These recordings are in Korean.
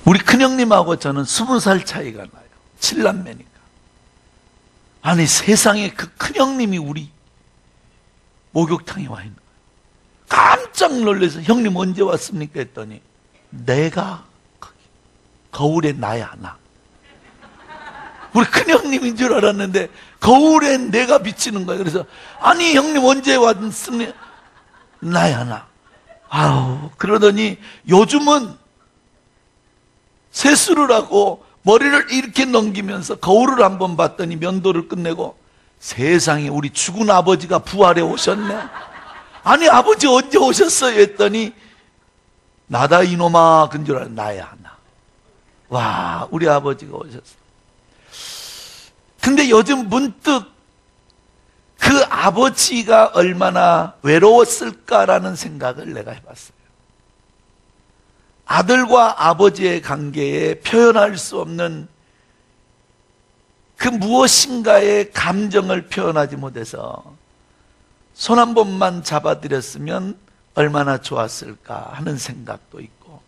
우리 큰형님하고 저는 20살 차이가 나요. 7남매니까. 아니 세상에 그 큰형님이 우리 목욕탕에 와 있는 거예요. 깜짝 놀라서 형님 언제 왔습니까? 했더니 내가 거울에 나야 나. 우리 큰형님인 줄 알았는데 거울에 내가 비치는 거예요. 그래서 아니 형님 언제 왔습니까? 나야 나. 아우 그러더니 요즘은 세수를 하고 머리를 이렇게 넘기면서 거울을 한번 봤더니 면도를 끝내고 세상에 우리 죽은 아버지가 부활해 오셨네. 아니 아버지 언제 오셨어요? 했더니 나다 이놈아 그런 줄 알아. 나야 나. 와 우리 아버지가 오셨어. 근데 요즘 문득 그 아버지가 얼마나 외로웠을까라는 생각을 내가 해봤어요. 아들과 아버지의 관계에 표현할 수 없는 그 무엇인가의 감정을 표현하지 못해서 손 한 번만 잡아드렸으면 얼마나 좋았을까 하는 생각도 있고,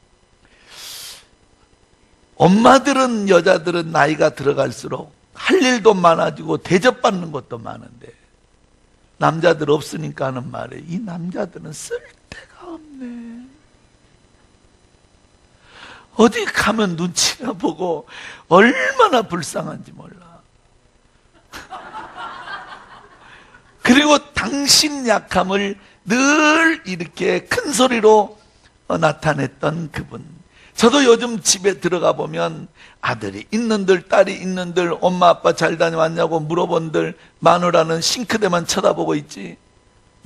엄마들은 여자들은 나이가 들어갈수록 할 일도 많아지고 대접받는 것도 많은데 남자들 없으니까 하는 말에 이 남자들은 쓸 데가 없네. 어디 가면 눈치나 보고 얼마나 불쌍한지 몰라. 그리고 당신 약함을 늘 이렇게 큰 소리로 나타냈던 그분. 저도 요즘 집에 들어가 보면 아들이 있는들 딸이 있는들 엄마 아빠 잘 다녀왔냐고 물어본들 마누라는 싱크대만 쳐다보고 있지.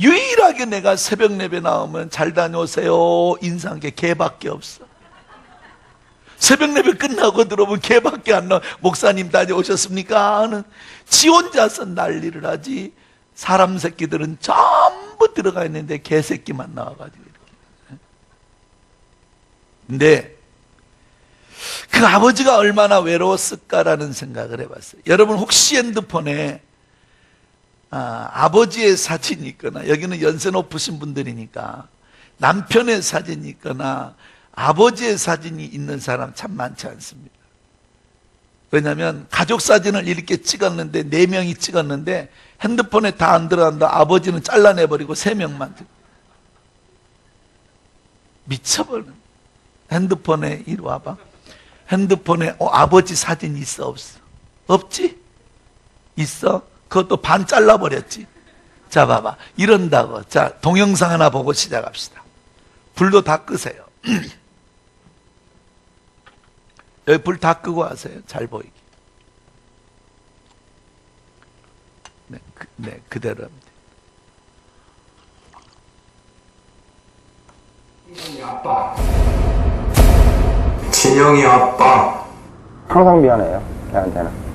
유일하게 내가 새벽 예배 나오면 잘 다녀오세요 인사한 게 걔밖에 없어. 새벽 예배 끝나고 들어보면 걔밖에 안 나와. 목사님 다녀오셨습니까? 하는 지 혼자서 난리를 하지. 사람 새끼들은 전부 들어가 있는데 개새끼만 나와가지고 이렇게. 근데 그 아버지가 얼마나 외로웠을까라는 생각을 해봤어요. 여러분 혹시 핸드폰에 아버지의 사진이 있거나, 여기는 연세 높으신 분들이니까 남편의 사진이 있거나 아버지의 사진이 있는 사람 참 많지 않습니다. 왜냐하면 가족 사진을 이렇게 찍었는데 4명이 찍었는데 핸드폰에 다 안 들어간다. 아버지는 잘라내버리고 3명만 미쳐버려. 핸드폰에 이리 와봐. 핸드폰에 아버지 사진 있어 없어? 없지? 있어? 그것도 반 잘라버렸지. 자 봐봐 이런다고. 자 동영상 하나 보고 시작합시다. 불도 다 끄세요. 여기 불 다 끄고 하세요. 잘 보이게. 네, 그대로 합니다. 진영이 아빠. 진영이 아빠. 항상 미안해요, 걔한테는.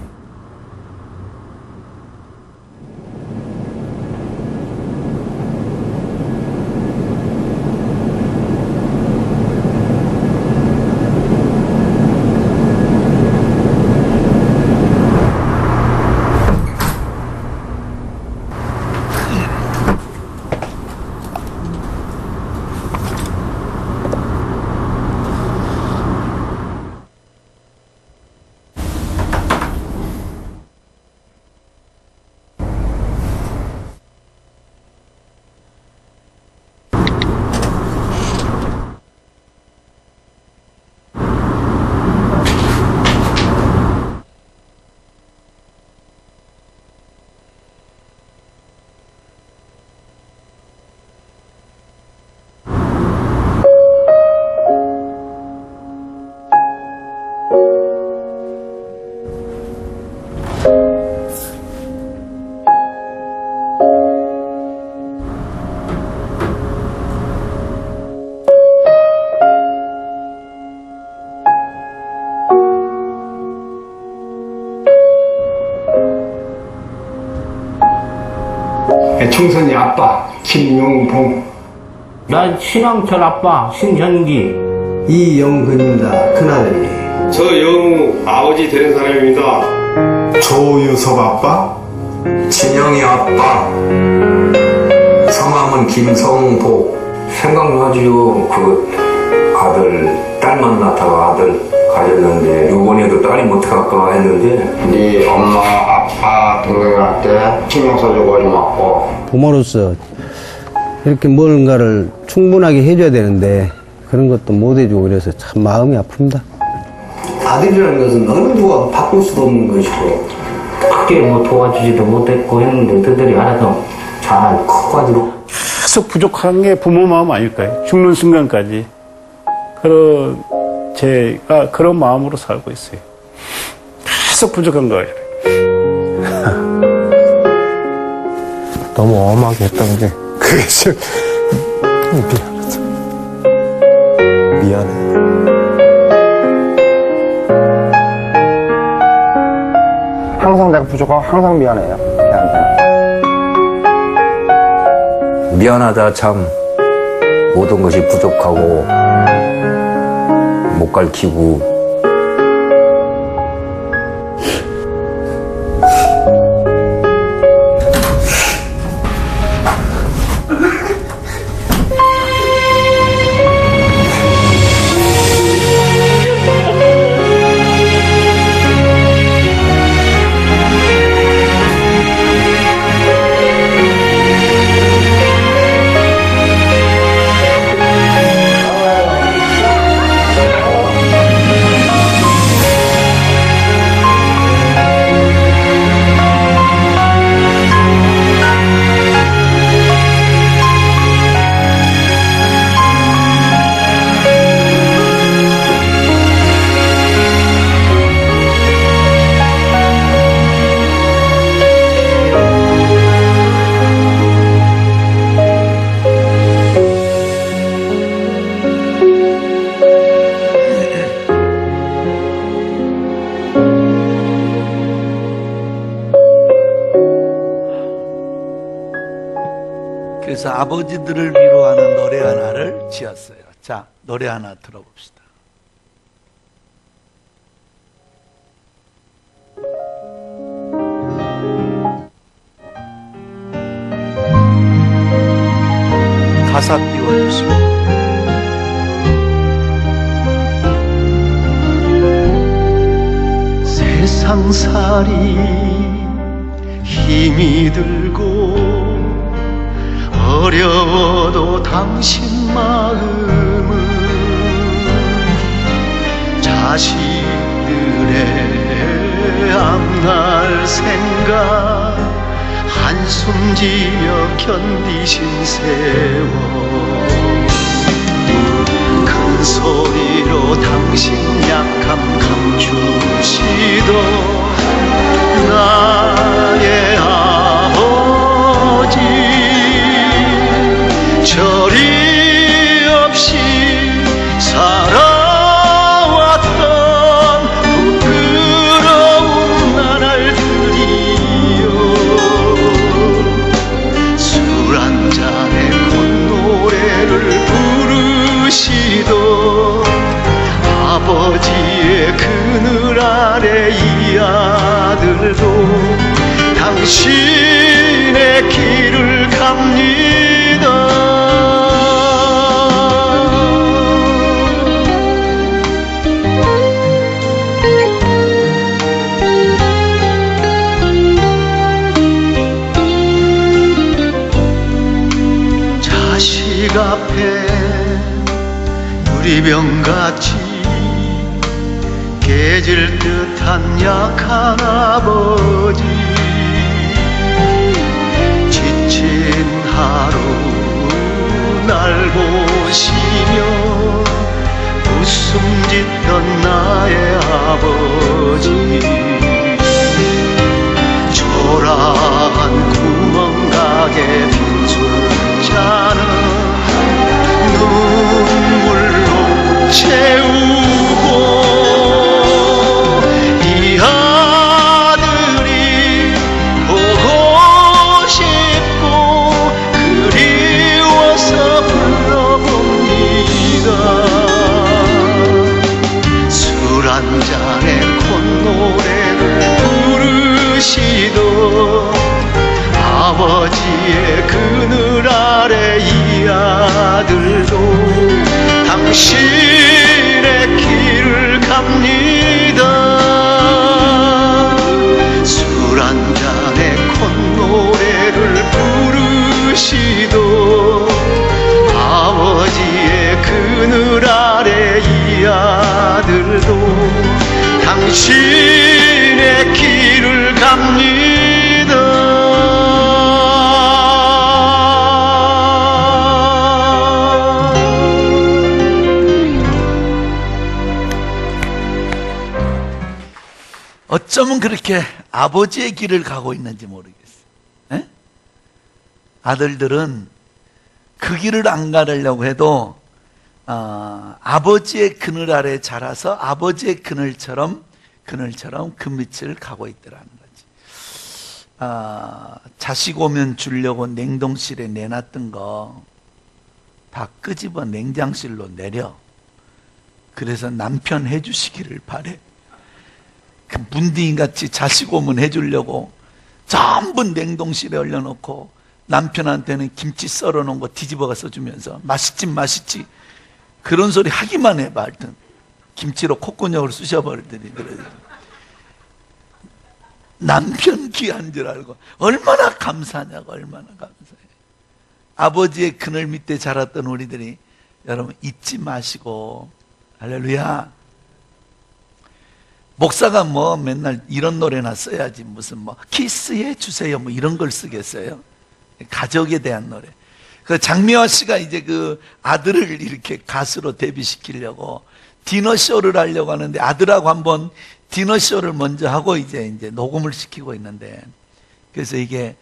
총선이 아빠 김용봉. 난 신왕철 아빠 신현기. 이영근입니다. 큰아들이. 저 영우 아버지 되는 사람입니다. 조유섭 아빠. 진영이 아빠. 성함은 김성복. 생각나지요. 그 아들, 딸 만났다가 아들 가졌는데 이번에도 딸이 못할까 했는데 네 엄마, 아빠, 동생한테 신경 써주고 좀 왔고. 부모로서 이렇게 뭔가를 충분하게 해줘야 되는데 그런 것도 못 해주고 그래서 참 마음이 아픕니다. 아들이라는 것은 어느 누가 바꿀 수도 없는 것이고 크게 뭐 도와주지도 못했고 했는데 그들이 알아서 잘 커가지고 계속 부족한 게 부모 마음 아닐까요? 죽는 순간까지. 제가 그런 마음으로 살고 있어요. 계속 부족한 거예요. 너무 엄하게 했던 게 그게 좀 미안하죠. 미안해. 항상 내가 부족하고 항상 미안해요. 걔한테는. 미안하다 참 모든 것이 부족하고 못 가르치고 그래서 아버지들을 위로하는 노래 하나를 지었어요. 자, 노래 하나 들어봅시다. 가사 띄워주시고. 세상살이 힘이 들고 어려워도 당신 마음은 자식들의 앞날 생각 한숨 지며 견디신 세월 큰 소리로 당신 약함 감추시던 나의 아버지 저리 없이 살아왔던 부끄러운 나날들이여 술 한 잔에 콧노래를 부르시던 아버지의 그늘 아래 이 아들도 당신의 길을 갑니다. 자식 앞에 유리병같이 깨질 듯한 약한 아버지 지친 하루 날 보시며 웃음 짓던 나의 아버지 초라한 구멍가게 빈술자는 눈물로 채우고 이 아들이 보고 싶고 그리워서 불러봅니다. 술 한 잔에 콧노래를 부르시던 아버지의 그늘 아래 이 아들도 당신의 길 아들도 당신의 길을 갑니다. 어쩌면 그렇게 아버지의 길을 가고 있는지 모르겠어요. 에? 아들들은 그 길을 안 가려고 해도 아버지의 그늘 아래 자라서 아버지의 그늘처럼 그 밑을 가고 있더라는 거지. 자식 오면 주려고 냉동실에 내놨던 거 다 끄집어 냉장실로 내려. 그래서 남편 해주시기를 바래. 그 문딩이같이 자식 오면 해주려고 전부 냉동실에 얼려놓고 남편한테는 김치 썰어놓은 거 뒤집어가서 주면서 맛있지 그런 소리 하기만 해봐. 하여튼 김치로 콧구녕을 쑤셔버리더니 그래. 남편 귀한 줄 알고 얼마나 감사하냐고. 얼마나 감사해. 아버지의 그늘 밑에 자랐던 우리들이 여러분 잊지 마시고. 할렐루야. 목사가 뭐 맨날 이런 노래나 써야지 무슨 뭐 키스해 주세요 뭐 이런 걸 쓰겠어요. 가족에 대한 노래. 그 장미화 씨가 이제 그 아들을 이렇게 가수로 데뷔시키려고 디너쇼를 하려고 하는데 아들하고 한번 디너쇼를 먼저 하고 이제 녹음을 시키고 있는데, 그래서 이게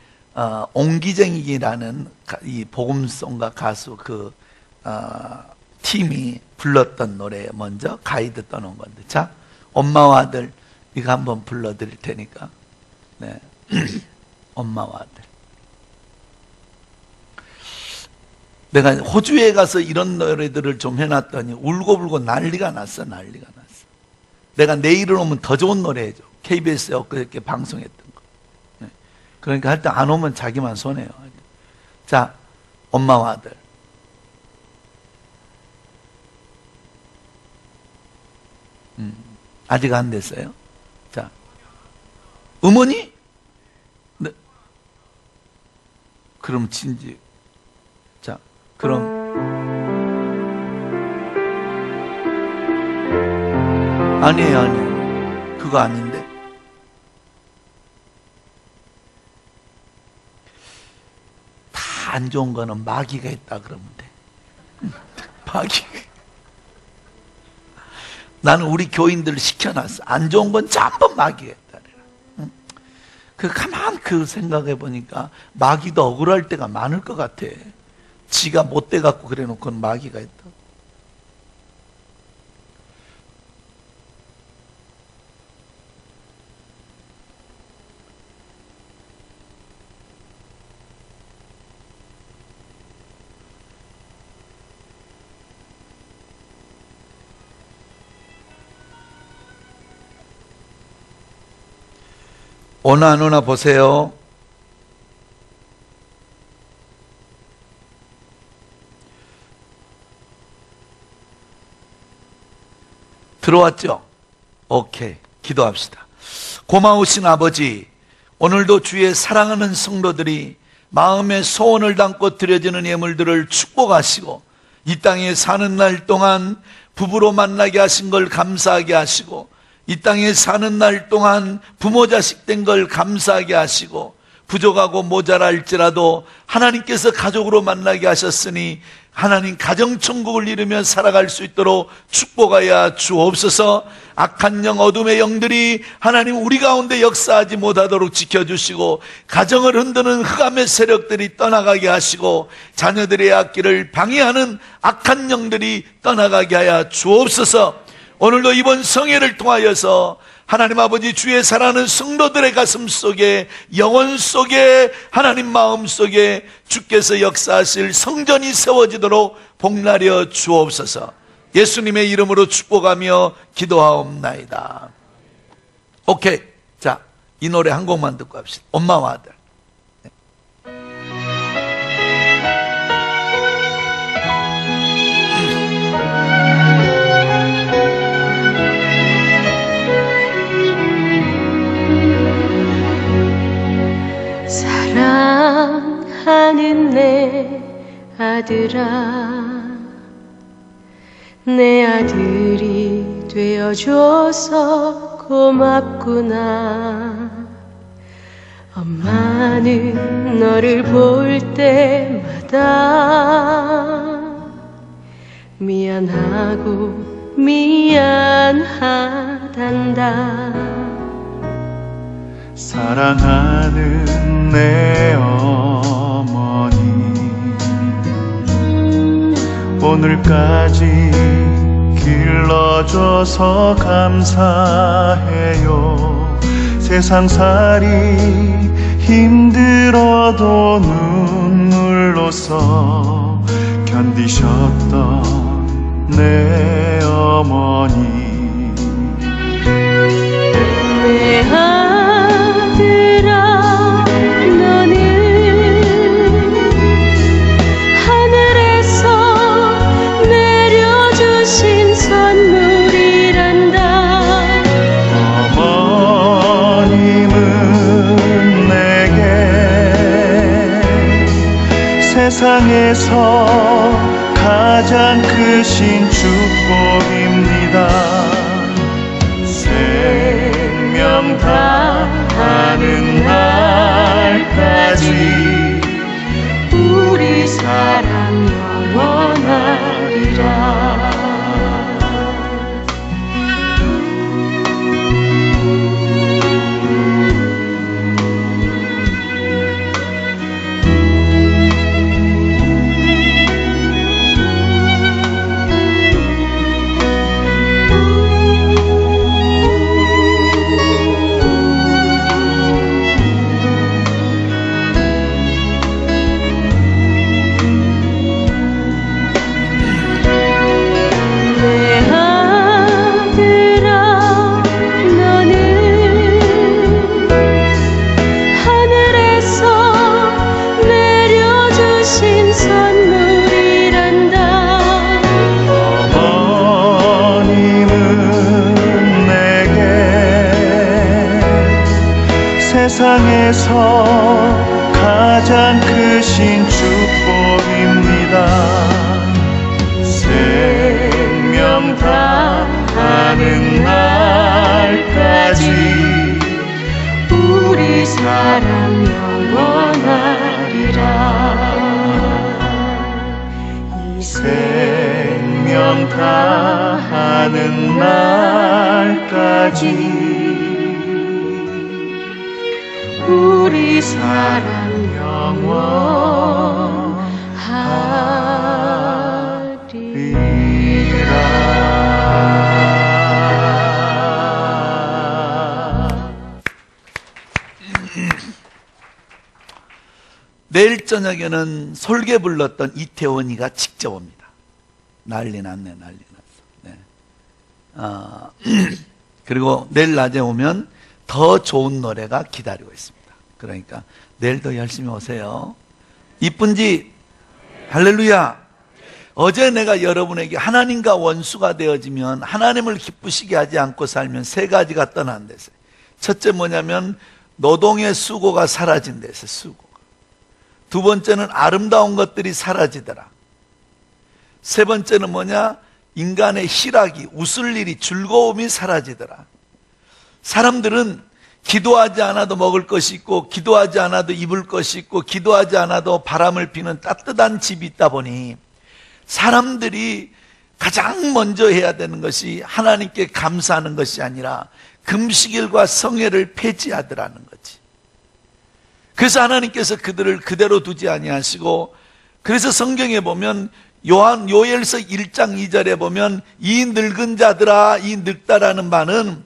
옹기쟁이라는 이 복음송가 가수 그 팀이 불렀던 노래 먼저 가이드 떠놓은 건데, 자 엄마와 아들 이거 한번 불러드릴 테니까. 네. 엄마와 아들. 내가 호주에 가서 이런 노래들을 좀 해놨더니 울고불고 난리가 났어. 내가 내일은 오면 더 좋은 노래 해줘. KBS에 엊그저께 방송했던 거. 네. 그러니까 할 때 안 오면 자기만 손해요. 자, 엄마와 아들. 아직 안 됐어요. 자, 어머니? 네. 그럼 진지. 자, 그럼 아니에요. 그거 아닌데. 다 안 좋은 거는 마귀가 있다 그러면 돼. 마귀. 나는 우리 교인들을 시켜놨어. 안 좋은 건 전부 마귀가 있다. 그 가만 그 생각해 보니까 마귀도 억울할 때가 많을 것 같아. 지가 못돼 갖고 그래 놓고는 마귀가 있다. 오나 안 오나 보세요. 들어왔죠? 오케이. 기도합시다. 고마우신 아버지, 오늘도 주의 사랑하는 성도들이 마음의 소원을 담고 드려지는 예물들을 축복하시고 이 땅에 사는 날 동안 부부로 만나게 하신 걸 감사하게 하시고, 이 땅에 사는 날 동안 부모 자식 된 걸 감사하게 하시고, 부족하고 모자랄지라도 하나님께서 가족으로 만나게 하셨으니 하나님 가정천국을 이루며 살아갈 수 있도록 축복하여 주옵소서. 악한 영, 어둠의 영들이 하나님 우리 가운데 역사하지 못하도록 지켜주시고, 가정을 흔드는 흑암의 세력들이 떠나가게 하시고, 자녀들의 앞길을 방해하는 악한 영들이 떠나가게 하여 주옵소서. 오늘도 이번 성회를 통하여서 하나님 아버지 주의 사랑하는 성도들의 가슴 속에, 영혼 속에, 하나님 마음 속에 주께서 역사하실 성전이 세워지도록 복나려 주옵소서. 예수님의 이름으로 축복하며 기도하옵나이다. 오케이. 자, 이 노래 한 곡만 듣고 합시다. 엄마와 아들. 사랑하는 내 아들아, 내 아들이 되어줘서 고맙구나. 엄마는 너를 볼 때마다 미안하고 미안하단다. 사랑하는 내 어머니, 오늘까지 길러줘서 감사해요. 세상살이 힘들어도 눈물로써 견디셨던 내 어머니. 내 아들아, 너는 하늘에서 내려주신 선물이란다. 어머님은 내게 세상에서 가장 크신 축복입니다. 생명 다하는 날까지 우리 사랑 영원하리라. 세상에서 가장 크신 축복입니다. 생명 다하는 날까지 우리 사랑 영원하리라. 이 생명 다하는 날까지 우리 사랑 영원하리라. 내일 저녁에는 솔개 불렀던 이태원이가 직접 옵니다. 난리 났네, 난리 났어. 네. 그리고 내일 낮에 오면 더 좋은 노래가 기다리고 있습니다. 그러니까 내일도 열심히 오세요. 이쁜지? 할렐루야. 어제 내가 여러분에게 하나님과 원수가 되어지면 하나님을 기쁘시게 하지 않고 살면 세 가지가 떠난댔어요. 첫째 뭐냐면 노동의 수고가 사라진댔어요. 수고가. 두 번째는 아름다운 것들이 사라지더라. 세 번째는 뭐냐? 인간의 희락이, 웃을 일이, 즐거움이 사라지더라. 사람들은 기도하지 않아도 먹을 것이 있고, 기도하지 않아도 입을 것이 있고, 기도하지 않아도 바람을 피는 따뜻한 집이 있다 보니 사람들이 가장 먼저 해야 되는 것이 하나님께 감사하는 것이 아니라 금식일과 성회를 폐지하더라는 거지. 그래서 하나님께서 그들을 그대로 두지 아니하시고, 그래서 성경에 보면 요엘서 1장 2절에 보면 이 늙은 자들아, 이 늙다라는 말은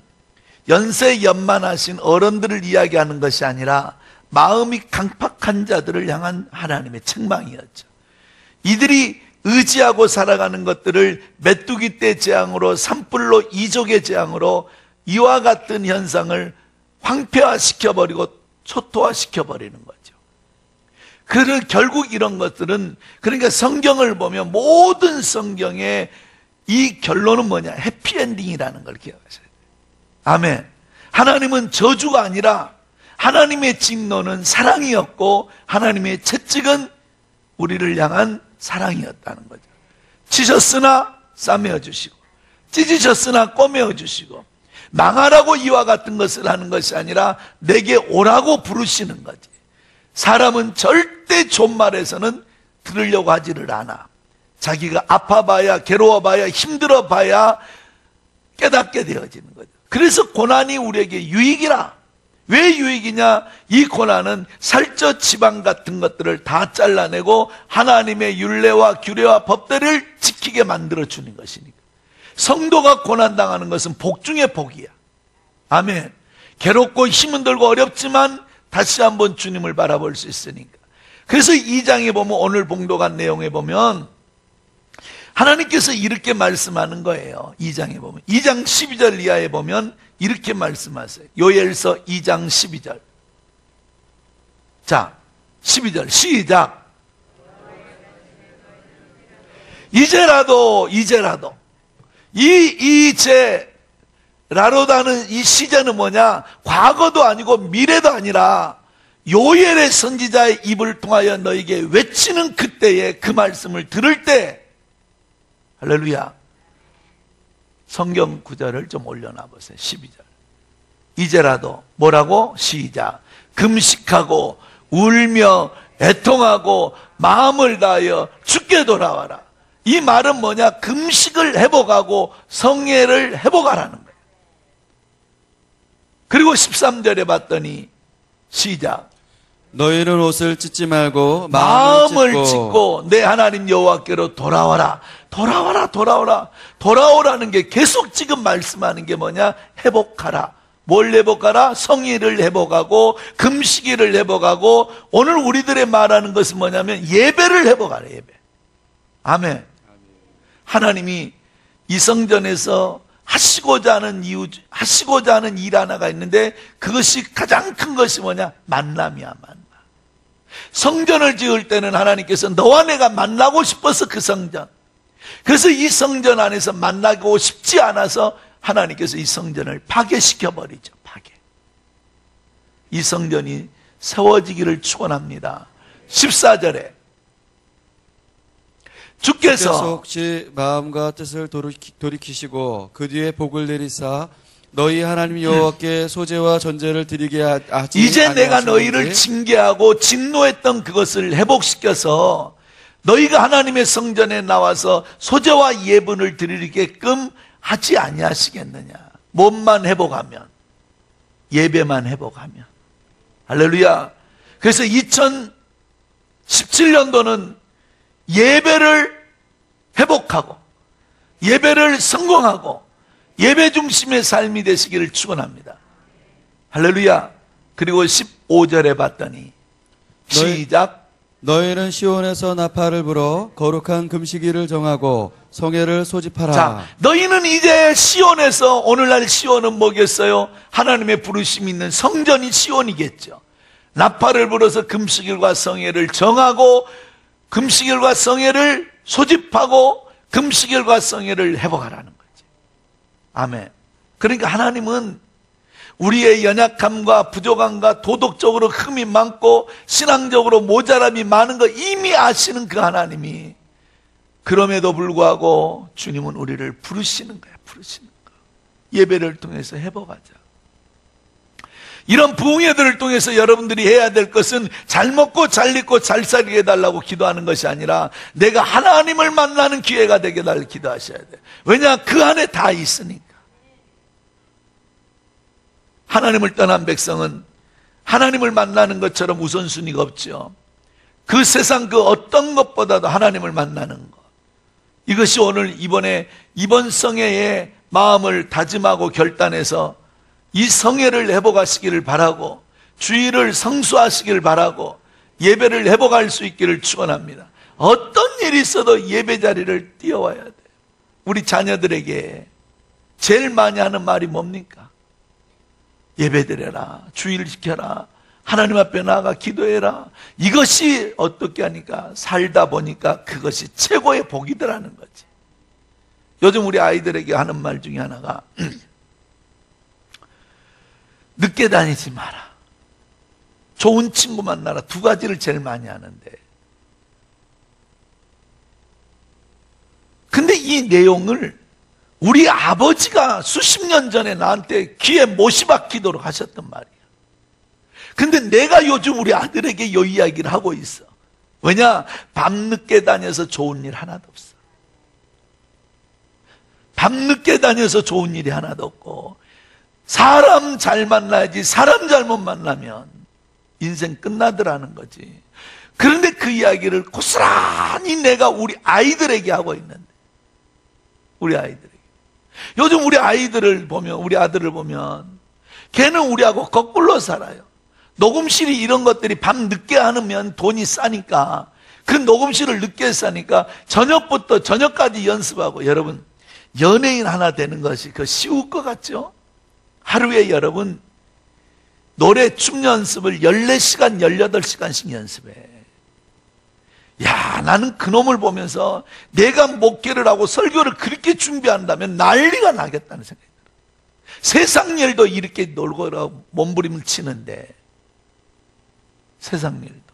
연세 연만하신 어른들을 이야기하는 것이 아니라 마음이 강팍한 자들을 향한 하나님의 책망이었죠. 이들이 의지하고 살아가는 것들을 메뚜기 떼 재앙으로, 산불로 이족의 재앙으로 이와 같은 현상을 황폐화시켜버리고 초토화시켜버리는 거죠. 그래서 결국 이런 것들은, 그러니까 성경을 보면 모든 성경의 이 결론은 뭐냐? 해피엔딩이라는 걸 기억하셔야 돼요. 아멘. 하나님은 저주가 아니라 하나님의 진노는 사랑이었고 하나님의 채찍은 우리를 향한 사랑이었다는 거죠. 치셨으나 싸매어 주시고 찢으셨으나 꼬매어 주시고 망하라고 이와 같은 것을 하는 것이 아니라 내게 오라고 부르시는 거지. 사람은 절대 존말에서는 들으려고 하지를 않아. 자기가 아파봐야, 괴로워봐야, 힘들어봐야 깨닫게 되어지는 거죠. 그래서 고난이 우리에게 유익이라. 왜 유익이냐? 이 고난은 살쪄 지방 같은 것들을 다 잘라내고 하나님의 율례와 규례와 법들을 지키게 만들어주는 것이니까. 성도가 고난당하는 것은 복 중에 복이야. 아멘. 괴롭고 힘은 들고 어렵지만 다시 한번 주님을 바라볼 수 있으니까. 그래서 2장에 보면, 오늘 봉독한 내용에 보면 하나님께서 이렇게 말씀하는 거예요. 2장에 보면, 2장 12절 이하에 보면 이렇게 말씀하세요. 요엘서 2장 12절. 자, 12절 시작. 이제라도 이제라도다는 이 시제는 뭐냐? 과거도 아니고 미래도 아니라 요엘의 선지자의 입을 통하여 너에게 외치는 그때에 그 말씀을 들을 때, 할렐루야. 성경 구절을 좀 올려놔 보세요. 12절. 이제라도 뭐라고? 시작. 금식하고 울며 애통하고 마음을 다하여 주께 돌아와라. 이 말은 뭐냐? 금식을 회복하고 성례를 회복하라는 거예요. 그리고 13절에 봤더니 시작. 너희는 옷을 찢지 말고 마음을 찢고 내 하나님 여호와께로 돌아와라. 돌아오라는 게 계속 지금 말씀하는 게 뭐냐? 회복하라. 뭘 회복하라? 성의를 회복하고 금식일을 회복하고, 오늘 우리들의 말하는 것은 뭐냐면 예배를 회복하라. 예배. 아멘. 하나님이 이 성전에서 하시고자 하는 일 하나가 있는데, 그것이 가장 큰 것이 뭐냐? 만남이야. 만남. 성전을 지을 때는 하나님께서 너와 내가 만나고 싶어서 그 성전, 그래서 이 성전 안에서 만나고 싶지 않아서 하나님께서 이 성전을 파괴시켜버리죠. 파괴. 이 성전이 세워지기를 축원합니다. 14절에 주께서 혹시 마음과 뜻을 돌이키시고 그 뒤에 복을 내리사 너희 하나님 여호와께 소제와 전제를 드리게 하지 이제 내가 너희를 징계하고 진노했던 그것을 회복시켜서 너희가 하나님의 성전에 나와서 소제와 예분을 드리게끔 하지 아니하시겠느냐. 몸만 회복하면, 예배만 회복하면. 할렐루야. 그래서 2017년도는 예배를 회복하고 예배를 성공하고 예배 중심의 삶이 되시기를 축원합니다. 할렐루야. 그리고 15절에 봤더니 시작. 너희는 시온에서 나팔을 불어 거룩한 금식일을 정하고 성회를 소집하라. 자, 너희는 이제 시온에서, 오늘날 시온은 뭐겠어요? 하나님의 부르심이 있는 성전이 시온이겠죠. 나팔을 불어서 금식일과 성회를 정하고 금식일과 성회를 소집하고 금식일과 성회를 회복하라는 거지. 아멘. 그러니까 하나님은 우리의 연약함과 부족함과 도덕적으로 흠이 많고 신앙적으로 모자람이 많은 거 이미 아시는 그 하나님이, 그럼에도 불구하고 주님은 우리를 부르시는 거야. 부르시는 거. 예배를 통해서 회복하자. 이런 부흥회들을 통해서 여러분들이 해야 될 것은 잘 먹고 잘 입고 잘 살게 해달라고 기도하는 것이 아니라 내가 하나님을 만나는 기회가 되게 해달라고 기도하셔야 돼. 왜냐? 그 안에 다 있으니까. 하나님을 떠난 백성은 하나님을 만나는 것처럼 우선순위가 없죠. 그 세상 그 어떤 것보다도 하나님을 만나는 것, 이것이 오늘 이번 성회에 마음을 다짐하고 결단해서 이 성회를 회복하시기를 바라고 주일을 성수하시기를 바라고 예배를 회복할 수 있기를 축원합니다. 어떤 일이 있어도 예배 자리를 뛰어와야 돼. 우리 자녀들에게 제일 많이 하는 말이 뭡니까? 예배드려라, 주일 지켜라, 하나님 앞에 나아가 기도해라. 이것이 어떻게 하니까 살다 보니까 그것이 최고의 복이더라는 거지. 요즘 우리 아이들에게 하는 말 중에 하나가 늦게 다니지 마라, 좋은 친구 만나라. 두 가지를 제일 많이 하는데, 근데 이 내용을 우리 아버지가 수십 년 전에 나한테 귀에 못이 박히도록 하셨단 말이야. 근데 내가 요즘 우리 아들에게 이 이야기를 하고 있어. 왜냐? 밤늦게 다녀서 좋은 일 하나도 없어. 밤늦게 다녀서 좋은 일이 하나도 없고, 사람 잘 만나야지. 사람 잘못 만나면 인생 끝나더라는 거지. 그런데 그 이야기를 고스란히 내가 우리 아이들에게 하고 있는데, 우리 아이들에게. 요즘 우리 아이들을 보면, 우리 아들을 보면 걔는 우리하고 거꾸로 살아요. 녹음실이 이런 것들이 밤 늦게 하면 돈이 싸니까, 그 녹음실을 늦게 싸니까 저녁부터 저녁까지 연습하고. 여러분, 연예인 하나 되는 것이 그 쉬울 것 같죠? 하루에 여러분 노래 춤 연습을 14시간 18시간씩 연습해. 야, 나는 그놈을 보면서 내가 목회를 하고 설교를 그렇게 준비한다면 난리가 나겠다는 생각이 들어요. 세상 일도 이렇게 놀고 몸부림을 치는데, 세상 일도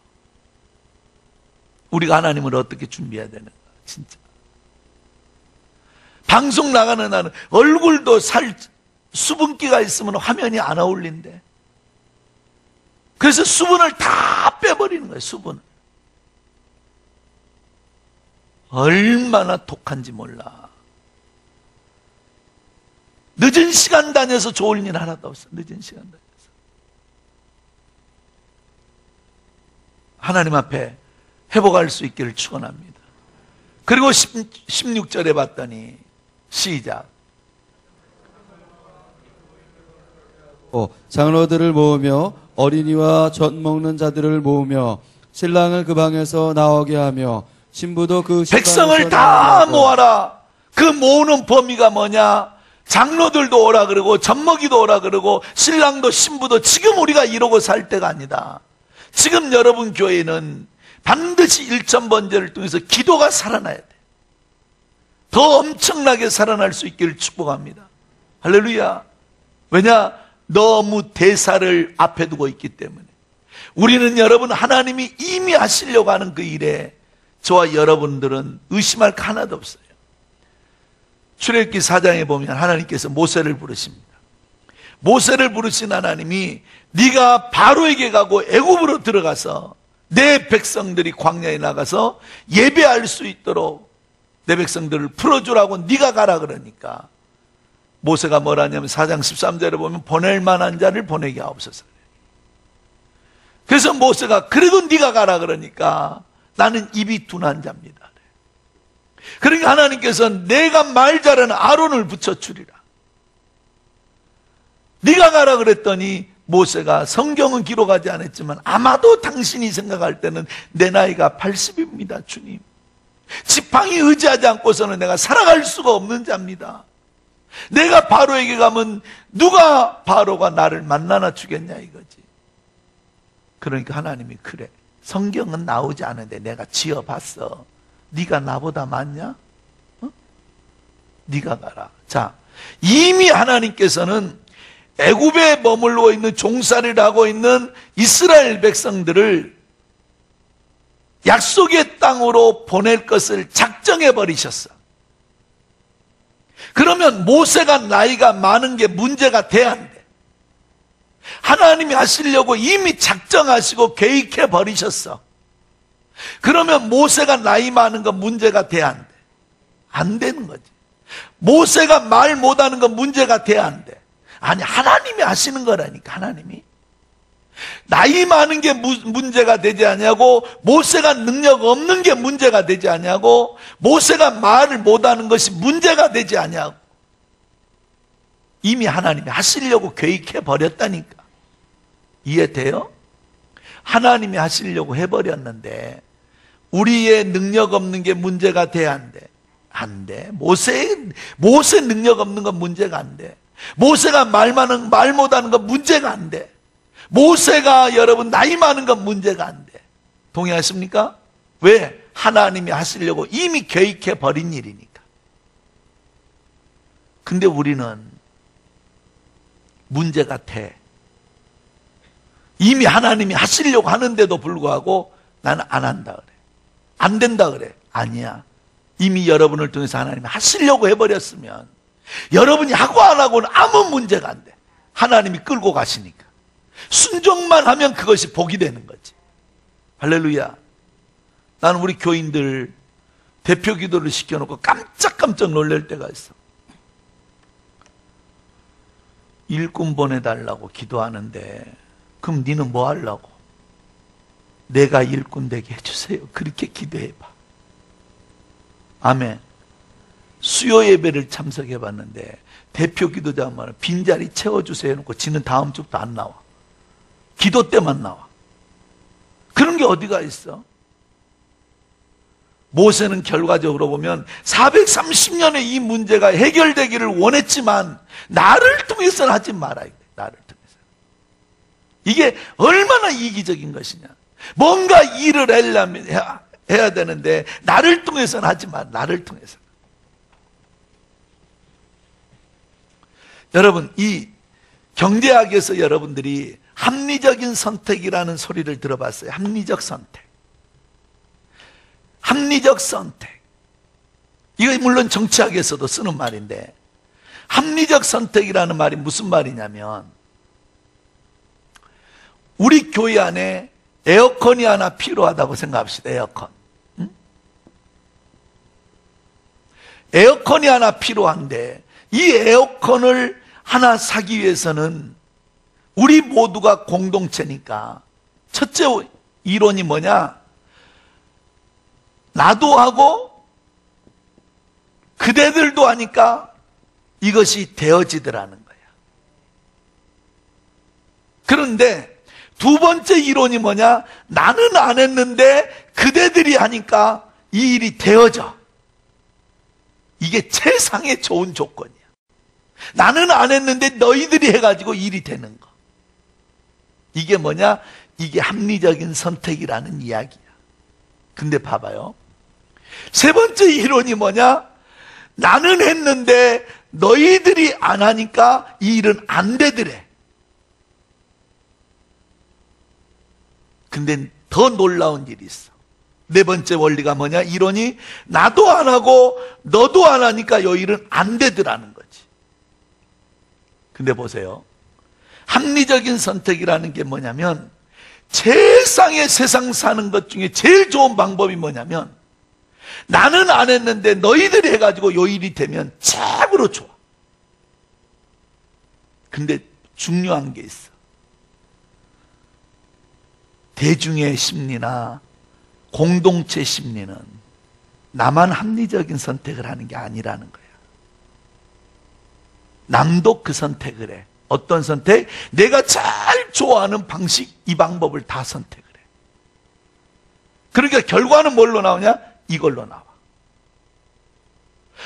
우리가 하나님을 어떻게 준비해야 되는가. 진짜 방송 나가는 나는 얼굴도 수분기가 있으면 화면이 안 어울린대. 그래서 수분을 다 빼버리는 거예요. 수분을. 얼마나 독한지 몰라. 늦은 시간 다녀서 좋을 일 하나도 없어. 늦은 시간 다녀서. 하나님 앞에 회복할 수 있기를 축원합니다. 그리고 16절에 봤더니 시작. 장로들을 모으며 어린이와 젖 먹는 자들을 모으며 신랑을 그 방에서 나오게 하며 신부도 그 백성을 다 모아라. 그 모으는 범위가 뭐냐? 장로들도 오라 그러고 젖먹이도 오라 그러고 신랑도 신부도. 지금 우리가 이러고 살 때가 아니다. 지금 여러분 교회는 반드시 일천번제를 통해서 기도가 살아나야 돼. 더 엄청나게 살아날 수 있기를 축복합니다. 할렐루야. 왜냐? 너무 대사를 앞에 두고 있기 때문에. 우리는 여러분 하나님이 이미 하시려고 하는 그 일에 저와 여러분들은 의심할 거 하나도 없어요. 출애굽기 4장에 보면 하나님께서 모세를 부르십니다. 모세를 부르신 하나님이 네가 바로에게 가고 애굽으로 들어가서 내 백성들이 광야에 나가서 예배할 수 있도록 내 백성들을 풀어주라고 네가 가라 그러니까 모세가 뭐라 하냐면 4장 13절에 보면 보낼 만한 자를 보내게 하옵소서. 그래서 모세가 그래도 네가 가라 그러니까 나는 입이 둔한 자입니다. 그러니까 하나님께서 내가 말 잘하는 아론을 붙여주리라. 네가 가라 그랬더니 모세가, 성경은 기록하지 않았지만 아마도 당신이 생각할 때는 내 나이가 80입니다 주님. 지팡이 의지하지 않고서는 내가 살아갈 수가 없는 자입니다. 내가 바로에게 가면 누가 바로가 나를 만나나 주겠냐 이거지. 그러니까 하나님이 그래, 성경은 나오지 않은데 내가 지어봤어. 네가 나보다 많냐? 어? 네가 가라. 자, 이미 하나님께서는 애굽에 머물러 있는 종살이를 하고 있는 이스라엘 백성들을 약속의 땅으로 보낼 것을 작정해 버리셨어. 그러면 모세가 나이가 많은 게 문제가 돼야 안 돼. 하나님이 하시려고 이미 작정하시고 계획해 버리셨어. 그러면 모세가 나이 많은 건 문제가 돼야 안 돼. 안 되는 거지. 모세가 말 못하는 건 문제가 돼야 안 돼. 아니, 하나님이 하시는 거라니까. 하나님이 나이 많은 게 문제가 되지 않냐고, 모세가 능력 없는 게 문제가 되지 않냐고, 모세가 말을 못하는 것이 문제가 되지 않냐고. 이미 하나님이 하시려고 계획해 버렸다니까. 이해돼요? 하나님이 하시려고 해버렸는데 우리의 능력 없는 게 문제가 돼야 안 돼. 안 돼. 모세 능력 없는 건 문제가 안 돼. 모세가 말 못하는 건 문제가 안 돼. 모세가 여러분 나이 많은 건 문제가 안 돼. 동의하십니까? 왜? 하나님이 하시려고 이미 계획해 버린 일이니까. 근데 우리는 문제가 돼. 이미 하나님이 하시려고 하는데도 불구하고 나는 안 한다 그래. 안 된다 그래. 아니야. 이미 여러분을 통해서 하나님이 하시려고 해버렸으면 여러분이 하고 안 하고는 아무 문제가 안 돼. 하나님이 끌고 가시니까. 순종만 하면 그것이 복이 되는 거지. 할렐루야. 나는 우리 교인들 대표 기도를 시켜놓고 깜짝깜짝 놀랄 때가 있어. 일꾼 보내달라고 기도하는데 그럼 니는 뭐 하려고? 내가 일꾼 되게 해주세요. 그렇게 기도해봐. 아멘. 수요 예배를 참석해봤는데 대표 기도자 말은 빈자리 채워주세요 해놓고 지는 다음 주부터 안 나와. 기도 때만 나와. 그런 게 어디가 있어? 모세는 결과적으로 보면 430년에 이 문제가 해결되기를 원했지만 나를 통해서는 하지 말아야 돼. 나를 통해서. 이게 얼마나 이기적인 것이냐. 뭔가 일을 하려면 해야 되는데 나를 통해서는 하지 마. 나를 통해서. 여러분, 이 경제학에서 여러분들이 합리적인 선택이라는 소리를 들어봤어요. 합리적 선택. 합리적 선택. 이거 물론 정치학에서도 쓰는 말인데 합리적 선택이라는 말이 무슨 말이냐면 우리 교회 안에 에어컨이 하나 필요하다고 생각합시다. 에어컨. 응? 에어컨이 하나 필요한데 이 에어컨을 하나 사기 위해서는 우리 모두가 공동체니까 첫째 이론이 뭐냐? 나도 하고 그대들도 하니까 이것이 되어지더라는 거야. 그런데 두 번째 이론이 뭐냐? 나는 안 했는데 그대들이 하니까 이 일이 되어져. 이게 최상의 좋은 조건이야. 나는 안 했는데 너희들이 해가지고 일이 되는 거. 이게 뭐냐? 이게 합리적인 선택이라는 이야기야. 근데 봐봐요. 세 번째 이론이 뭐냐? 나는 했는데 너희들이 안 하니까 이 일은 안 되더래. 근데 더 놀라운 일이 있어. 네 번째 원리가 뭐냐? 이론이 나도 안 하고 너도 안 하니까 이 일은 안 되더라는 거지. 근데 보세요. 합리적인 선택이라는 게 뭐냐면 세상에 세상 사는 것 중에 제일 좋은 방법이 뭐냐면 나는 안 했는데 너희들이 해가지고 요 일이 되면 최고로 좋아. 근데 중요한 게 있어. 대중의 심리나 공동체 심리는 나만 합리적인 선택을 하는 게 아니라는 거야. 남도 그 선택을 해. 어떤 선택? 내가 제일 좋아하는 방식, 이 방법을 다 선택을 해. 그러니까 결과는 뭘로 나오냐? 이걸로 나와.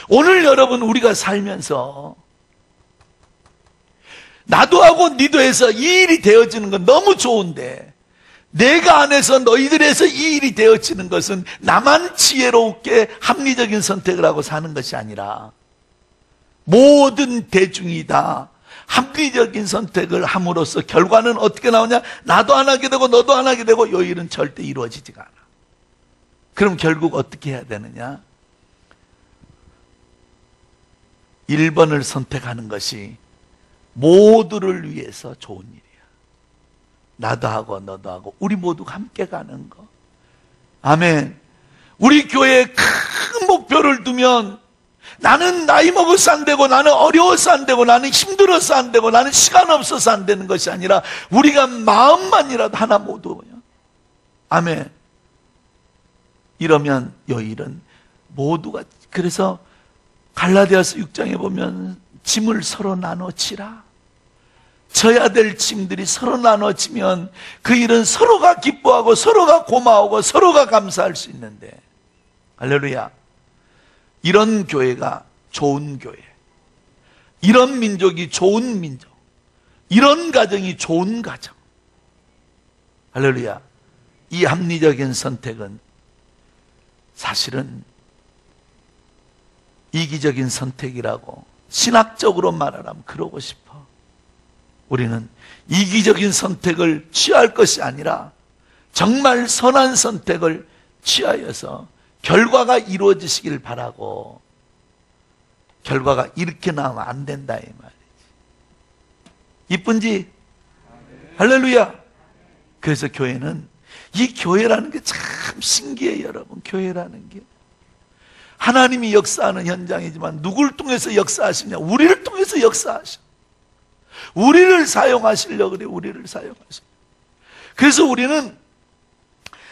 오늘 여러분 우리가 살면서 나도 하고 니도 해서 이 일이 되어지는 건 너무 좋은데 내가 안 해서 너희들이 해서 이 일이 되어지는 것은 나만 지혜롭게 합리적인 선택을 하고 사는 것이 아니라 모든 대중이 다 합리적인 선택을 함으로써 결과는 어떻게 나오냐? 나도 안 하게 되고 너도 안 하게 되고 이 일은 절대 이루어지지가 않아. 그럼 결국 어떻게 해야 되느냐? 1번을 선택하는 것이 모두를 위해서 좋은 일이야. 나도 하고 너도 하고 우리 모두가 함께 가는 거. 아멘. 우리 교회에 큰 목표를 두면 나는 나이 먹어서 안 되고 나는 어려워서 안 되고 나는 힘들어서 안 되고 나는 시간 없어서 안 되는 것이 아니라 우리가 마음만이라도 하나 모두. 아멘. 이러면 요 일은 모두가. 그래서 갈라디아서 6장에 보면 짐을 서로 나눠지라. 져야 될 짐들이 서로 나눠지면 그 일은 서로가 기뻐하고 서로가 고마워하고 서로가 감사할 수 있는데, 할렐루야. 이런 교회가 좋은 교회, 이런 민족이 좋은 민족, 이런 가정이 좋은 가정. 할렐루야. 이 합리적인 선택은 사실은 이기적인 선택이라고 신학적으로 말하라면 그러고 싶어. 우리는 이기적인 선택을 취할 것이 아니라 정말 선한 선택을 취하여서 결과가 이루어지시길 바라고 결과가 이렇게 나오면 안 된다 이 말이지. 이쁜지? 할렐루야. 그래서 교회는, 이 교회라는 게 참 신기해요 여러분. 교회라는 게 하나님이 역사하는 현장이지만 누구를 통해서 역사하시냐? 우리를 통해서 역사하셔. 우리를 사용하시려고 그래. 우리를 사용하셔. 그래서 우리는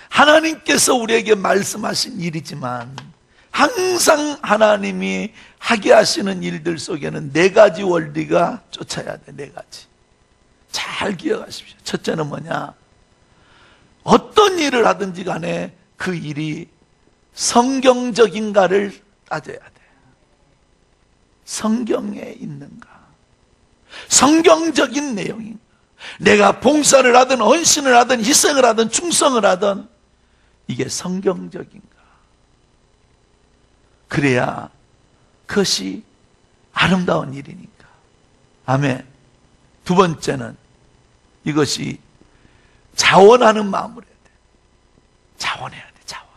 하나님께서 우리에게 말씀하신 일이지만 항상 하나님이 하게 하시는 일들 속에는 네 가지 원리가 쫓아야 돼. 네 가지. 잘 기억하십시오. 첫째는 뭐냐? 어떤 일을 하든지 간에 그 일이 성경적인가를 따져야 돼. 성경에 있는가? 성경적인 내용인가? 내가 봉사를 하든 헌신을 하든 희생을 하든 충성을 하든 이게 성경적인가? 그래야 그것이 아름다운 일이니까. 아멘. 두 번째는 이것이 자원하는 마음으로 해야 돼. 자원해야 돼. 자원.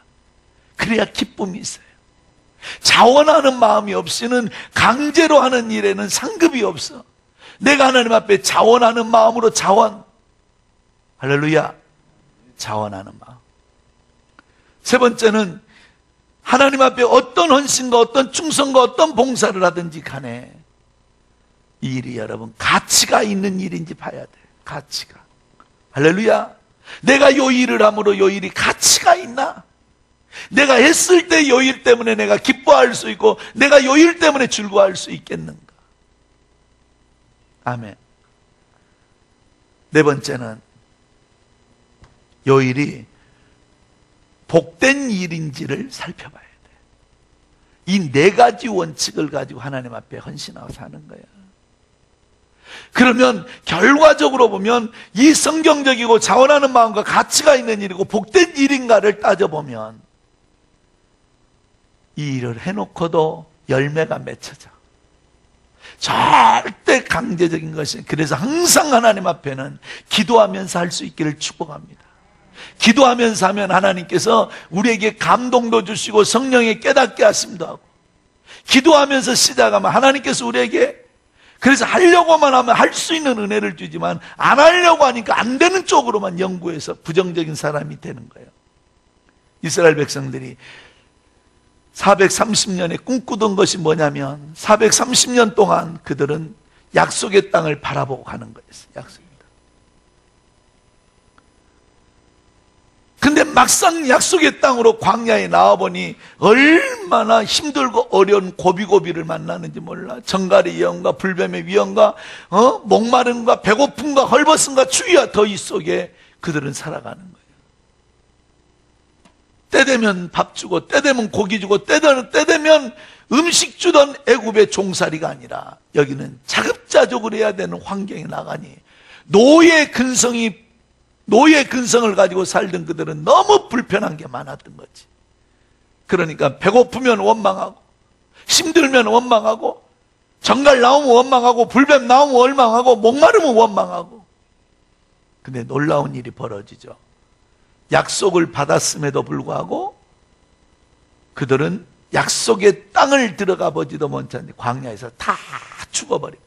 그래야 기쁨이 있어요. 자원하는 마음이 없이는 강제로 하는 일에는 상급이 없어. 내가 하나님 앞에 자원하는 마음으로 자원. 할렐루야. 자원하는 마음. 세 번째는 하나님 앞에 어떤 헌신과 어떤 충성과 어떤 봉사를 하든지 간에 이 일이 여러분 가치가 있는 일인지 봐야 돼. 가치가. 할렐루야. 내가 요 일을 함으로 요 일이 가치가 있나? 내가 했을 때 요 일 때문에 내가 기뻐할 수 있고 내가 요 일 때문에 즐거워할 수 있겠는가? 아멘. 네 번째는 요 일이 복된 일인지를 살펴봐야 돼. 이 네 가지 원칙을 가지고 하나님 앞에 헌신하고 사는 거야. 그러면 결과적으로 보면 이 성경적이고 자원하는 마음과 가치가 있는 일이고 복된 일인가를 따져보면 이 일을 해놓고도 열매가 맺혀져. 절대 강제적인 것이. 그래서 항상 하나님 앞에는 기도하면서 할 수 있기를 축복합니다. 기도하면서 하면 하나님께서 우리에게 감동도 주시고 성령의 깨닫게 하심도 하고, 기도하면서 시작하면 하나님께서 우리에게, 그래서 하려고만 하면 할 수 있는 은혜를 주지만 안 하려고 하니까 안 되는 쪽으로만 연구해서 부정적인 사람이 되는 거예요. 이스라엘 백성들이 430년에 꿈꾸던 것이 뭐냐면 430년 동안 그들은 약속의 땅을 바라보고 가는 거였어요. 약속의 땅. 근데 막상 약속의 땅으로 광야에 나와보니 얼마나 힘들고 어려운 고비고비를 만나는지 몰라. 정갈의 위험과 불뱀의 위험과 목마름과 배고픔과 헐벗음과 추위와 더위 속에 그들은 살아가는 거예요. 때 되면 밥 주고 때 되면 고기 주고 때 되면 음식 주던 애굽의 종살이가 아니라 여기는 자급자족을 해야 되는 환경에 나가니 노예 근성을 가지고 살던 그들은 너무 불편한 게 많았던 거지. 그러니까 배고프면 원망하고 힘들면 원망하고 정갈 나오면 원망하고 불뱀 나오면 원망하고 목마르면 원망하고. 근데 놀라운 일이 벌어지죠. 약속을 받았음에도 불구하고 그들은 약속의 땅을 들어가 보지도 못한 광야에서 다 죽어버립니다.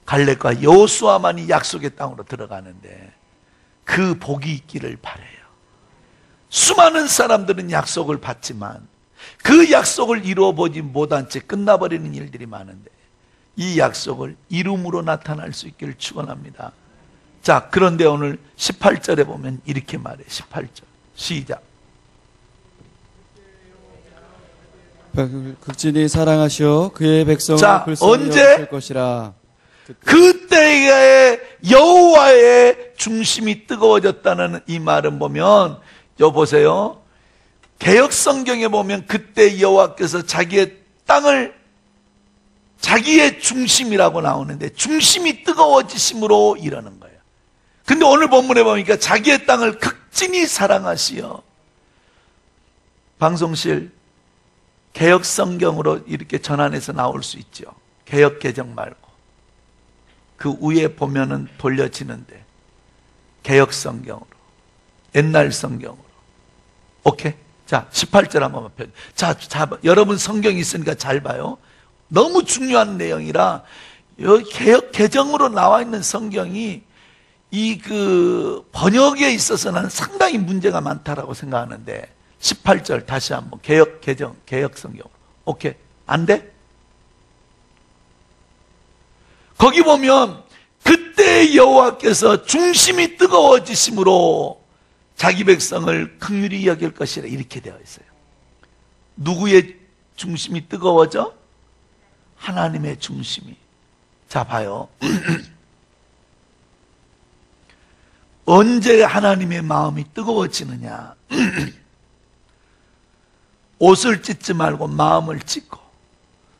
갈렙과 여호수아만이 약속의 땅으로 들어가는데 그 복이 있기를 바라요. 수많은 사람들은 약속을 받지만 그 약속을 이루어보지 못한 채 끝나버리는 일들이 많은데 이 약속을 이름으로 나타날 수 있기를 축원합니다. 자, 그런데 오늘 18절에 보면 이렇게 말해요. 18절 시작. 극진히 사랑하시어 그의 백성을 언제? 여기실 것이라. 그때에 여호와의 중심이 뜨거워졌다는 이 말은 보면, 보세요. 개역 성경에 보면 그때 여호와께서 자기의 땅을 자기의 중심이라고 나오는데 중심이 뜨거워지심으로 이러는 거예요. 근데 오늘 본문에 보니까 자기의 땅을 극진히 사랑하시어. 방송실 개역 성경으로 이렇게 전환해서 나올 수 있죠. 개역 개정 말고 그 위에 보면은 돌려지는데 개역 성경으로, 옛날 성경으로. 오케이? 자, 18절 한번만 펴. 자, 여러분 성경 있으니까 잘 봐요. 너무 중요한 내용이라 여기 개역 개정으로 나와 있는 성경이 이 번역에 있어서는 상당히 문제가 많다라고 생각하는데 18절 다시 한번 개역 개정 개역 성경. 오케이. 안 돼? 거기 보면 그때 여호와께서 중심이 뜨거워지심으로 자기 백성을 긍휼히 여길 것이라 이렇게 되어 있어요. 누구의 중심이 뜨거워져? 하나님의 중심이. 자, 봐요. 언제 하나님의 마음이 뜨거워지느냐? 옷을 찢지 말고 마음을 찢고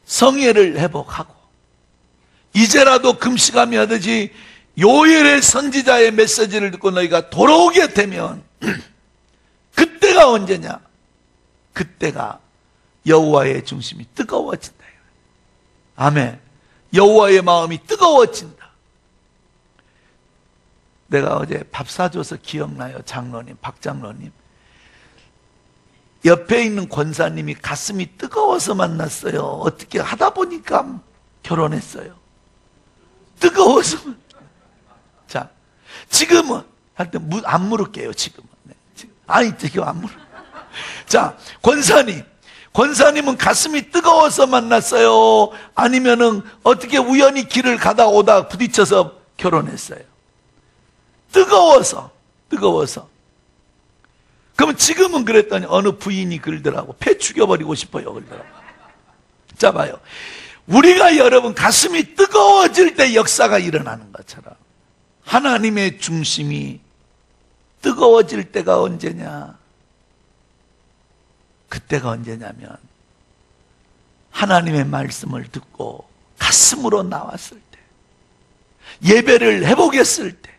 성회를 회복하고 이제라도 금식하며 하듯이 요엘의 선지자의 메시지를 듣고 너희가 돌아오게 되면 그때가 언제냐? 그때가 여호와의 중심이 뜨거워진다. 아멘. 여호와의 마음이 뜨거워진다. 내가 어제 밥 사줘서 기억나요. 장로님, 박 장로님. 옆에 있는 권사님이 가슴이 뜨거워서 만났어요. 어떻게 하다 보니까 결혼했어요. 뜨거워서. 자, 지금은 할 때 안 물을게요. 지금은. 네, 지금. 아니, 지금 안 물어. 자, 권사님은 가슴이 뜨거워서 만났어요? 아니면은 어떻게 우연히 길을 가다 오다 부딪혀서 결혼했어요? 뜨거워서. 그러면 지금은 그랬더니 어느 부인이 그러더라고. 폐 죽여버리고 싶어요. 그러더라고. 자, 봐요. 우리가 여러분 가슴이 뜨거워질 때 역사가 일어나는 것처럼 하나님의 중심이 뜨거워질 때가 언제냐? 그때가 언제냐면 하나님의 말씀을 듣고 가슴으로 나왔을 때, 예배를 해보겠을 때,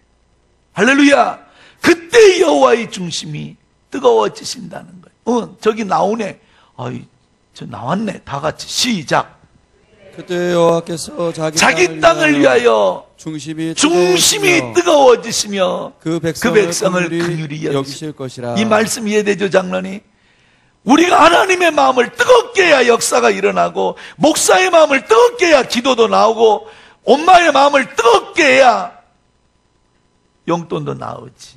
할렐루야! 그때 여호와의 중심이 뜨거워지신다는 거예요. 저기 나오네. 저 나왔네. 다 같이 시작. 그때 여호와께서 자기 땅을 위하여 중심이 뜨거워지시며 그 백성을 긍휼히 여기실 것이라. 이 말씀 이해되죠, 장로님? 우리가 하나님의 마음을 뜨겁게 해야 역사가 일어나고, 목사의 마음을 뜨겁게 해야 기도도 나오고, 엄마의 마음을 뜨겁게 해야 용돈도 나오지.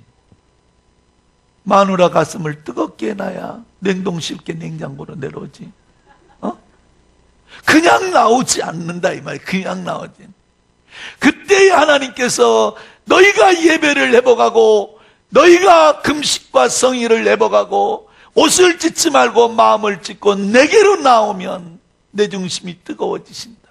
마누라 가슴을 뜨겁게 해놔야 냉동실게 냉장고로 내려오지. 그냥 나오지 않는다 이 말이야. 그냥 나오지. 그때 하나님께서 너희가 예배를 회복하고 너희가 금식과 성의를 회복하고 옷을 찢지 말고 마음을 찢고 내게로 나오면 내 중심이 뜨거워지신다.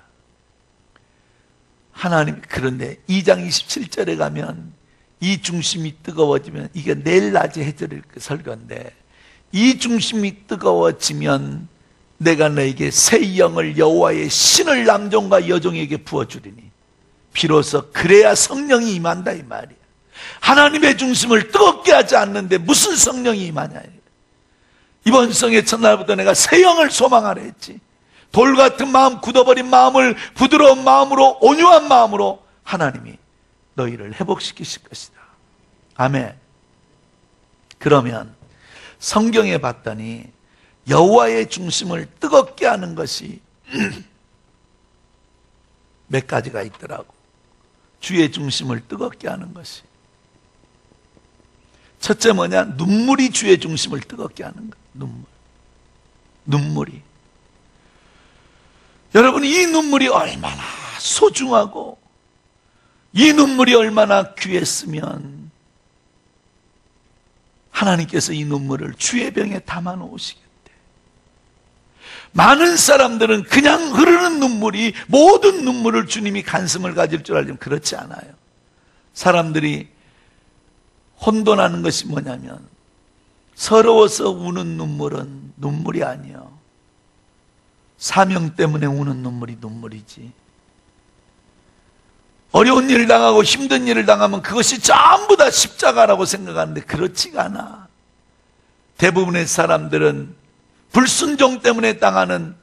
하나님. 그런데 2장 27절에 가면 이 중심이 뜨거워지면, 이게 내일 낮에 해드릴 설교인데, 이 중심이 뜨거워지면 내가 너에게 새 영을 여호와의 신을 남종과 여종에게 부어주리니 비로소 그래야 성령이 임한다 이 말이야. 하나님의 중심을 뜨겁게 하지 않는데 무슨 성령이 임하냐. 이번 성의 첫날부터 내가 새 영을 소망하라 했지. 돌 같은 마음, 굳어버린 마음을 부드러운 마음으로, 온유한 마음으로 하나님이 너희를 회복시키실 것이다. 아멘. 그러면 성경에 봤더니 여호와의 중심을 뜨겁게 하는 것이 몇 가지가 있더라고. 주의 중심을 뜨겁게 하는 것이. 첫째 뭐냐? 눈물이 주의 중심을 뜨겁게 하는 것. 눈물이. 여러분, 이 눈물이 얼마나 소중하고 이 눈물이 얼마나 귀했으면 하나님께서 이 눈물을 주의 병에 담아 놓으시겠대. 많은 사람들은 그냥 흐르는 눈물이, 모든 눈물을 주님이 간슴을 가질 줄 알지만 그렇지 않아요. 사람들이 혼돈하는 것이 뭐냐면, 서러워서 우는 눈물은 눈물이 아니에요. 사명 때문에 우는 눈물이 눈물이지. 어려운 일을 당하고 힘든 일을 당하면 그것이 전부 다 십자가라고 생각하는데 그렇지가 않아. 대부분의 사람들은 불순종 때문에 당하는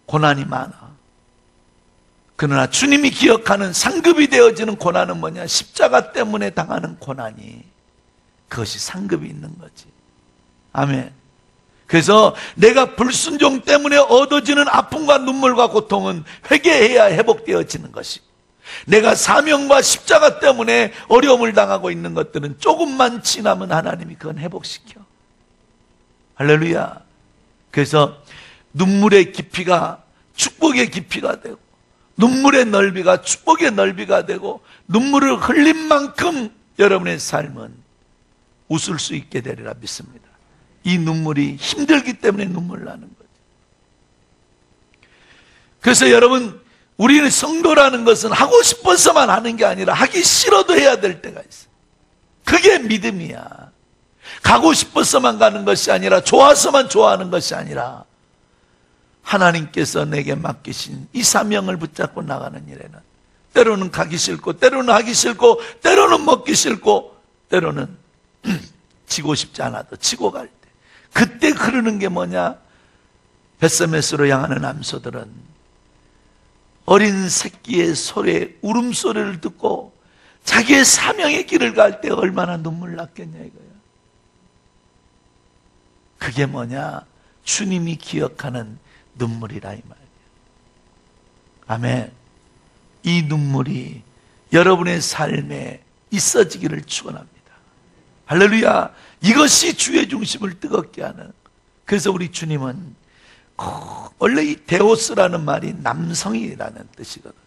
고난이 많아. 그러나 주님이 기억하는 상급이 되어지는 고난은 뭐냐? 십자가 때문에 당하는 고난이, 그것이 상급이 있는 거지. 아멘. 그래서 내가 불순종 때문에 얻어지는 아픔과 눈물과 고통은 회개해야 회복되어지는 것이고, 내가 사명과 십자가 때문에 어려움을 당하고 있는 것들은 조금만 지나면 하나님이 그건 회복시켜. 할렐루야. 그래서 눈물의 깊이가 축복의 깊이가 되고, 눈물의 넓이가 축복의 넓이가 되고, 눈물을 흘린 만큼 여러분의 삶은 웃을 수 있게 되리라 믿습니다. 이 눈물이 힘들기 때문에 눈물 나는 거죠. 그래서 여러분, 우리는 성도라는 것은 하고 싶어서만 하는 게 아니라 하기 싫어도 해야 될 때가 있어요. 그게 믿음이야. 가고 싶어서만 가는 것이 아니라, 좋아서만 좋아하는 것이 아니라, 하나님께서 내게 맡기신 이 사명을 붙잡고 나가는 일에는 때로는 가기 싫고, 때로는 하기 싫고, 때로는 먹기 싫고, 때로는 지고 싶지 않아도 지고 갈 때, 그때 흐르는 게 뭐냐? 벳세메스로 향하는 암소들은 어린 새끼의 소리의 울음소리를 듣고 자기의 사명의 길을 갈 때 얼마나 눈물 났겠냐 이거야. 그게 뭐냐? 주님이 기억하는 눈물이라 이 말이야. 아멘. 이 눈물이 여러분의 삶에 있어지기를 축원합니다. 할렐루야. 이것이 주의 중심을 뜨겁게 하는. 그래서 우리 주님은 원래 이 데오스라는 말이 남성이라는 뜻이거든.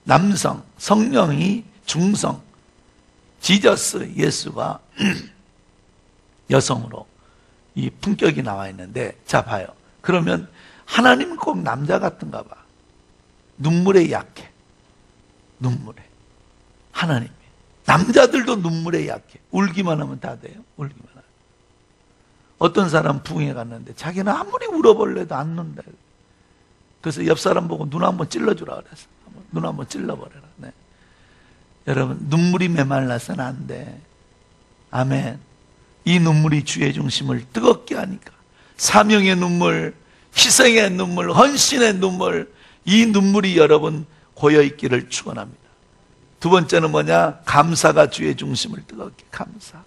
남성, 성령이 중성, 지저스, 예수가 여성으로 이 품격이 나와 있는데, 자 봐요. 그러면 하나님은 꼭 남자 같은가 봐. 눈물에 약해. 눈물에. 하나님이. 남자들도 눈물에 약해. 울기만 하면 다 돼요. 울기만 하면. 어떤 사람 부흥회 갔는데 자기는 아무리 울어볼래도 안 눈다. 그래서 옆 사람 보고 눈 한번 찔러주라 그랬어. 눈 한번 찔러버려라. 네. 여러분, 눈물이 메말라서는 안 돼. 아멘. 이 눈물이 주의 중심을 뜨겁게 하니까, 사명의 눈물, 희생의 눈물, 헌신의 눈물, 이 눈물이 여러분 고여있기를 축원합니다. 두 번째는 뭐냐? 감사가 주의 중심을 뜨겁게. 감사.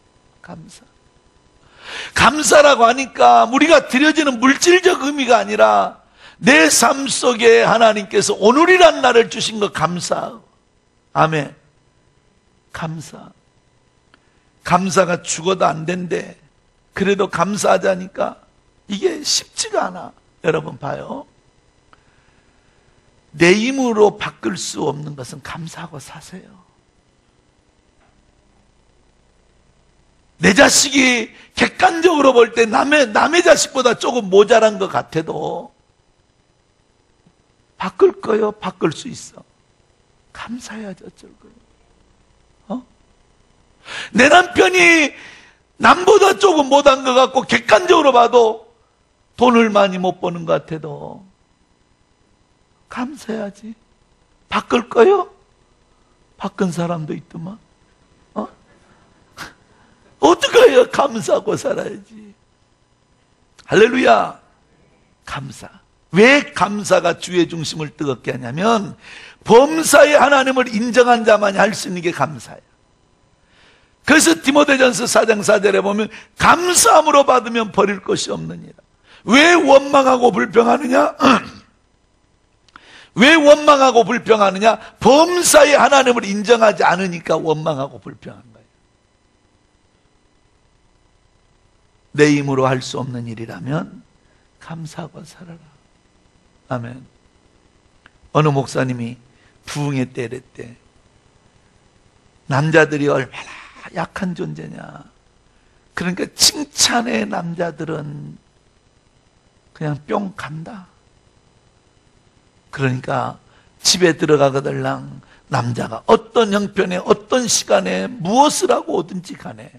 감사라고 하니까 우리가 드려지는 물질적 의미가 아니라 내 삶 속에 하나님께서 오늘이란 날을 주신 것 감사. 아멘. 감사가 죽어도 안 된대. 그래도 감사하자니까 이게 쉽지가 않아. 여러분 봐요. 내 힘으로 바꿀 수 없는 것은 감사하고 사세요. 내 자식이 객관적으로 볼 때 남의 자식보다 조금 모자란 것 같아도 바꿀 거요. 바꿀 수 있어. 감사해야지 어쩔 거요. 내 남편이 남보다 조금 못한 것 같고 객관적으로 봐도 돈을 많이 못 버는 것 같아도 감사해야지. 바꿀 거요? 바꾼 사람도 있더만. 어떻게 해야 감사하고 살아야지. 할렐루야. 감사. 왜 감사가 주의 중심을 뜨겁게 하냐면 범사에 하나님을 인정한 자만이 할 수 있는 게 감사예요. 그래서 디모데전서 4장 4절에 보면 감사함으로 받으면 버릴 것이 없느니라. 왜 원망하고 불평하느냐? 왜 원망하고 불평하느냐? 범사에 하나님을 인정하지 않으니까 원망하고 불평한 거예요. 내 힘으로 할 수 없는 일이라면 감사하고 살아라. 아멘. 어느 목사님이 부흥회 때 이랬대. 남자들이 얼마나 약한 존재냐. 그러니까 칭찬의 남자들은 그냥 뿅 간다. 그러니까 집에 들어가거들랑 남자가 어떤 형편에 어떤 시간에 무엇을 하고 오든지 간에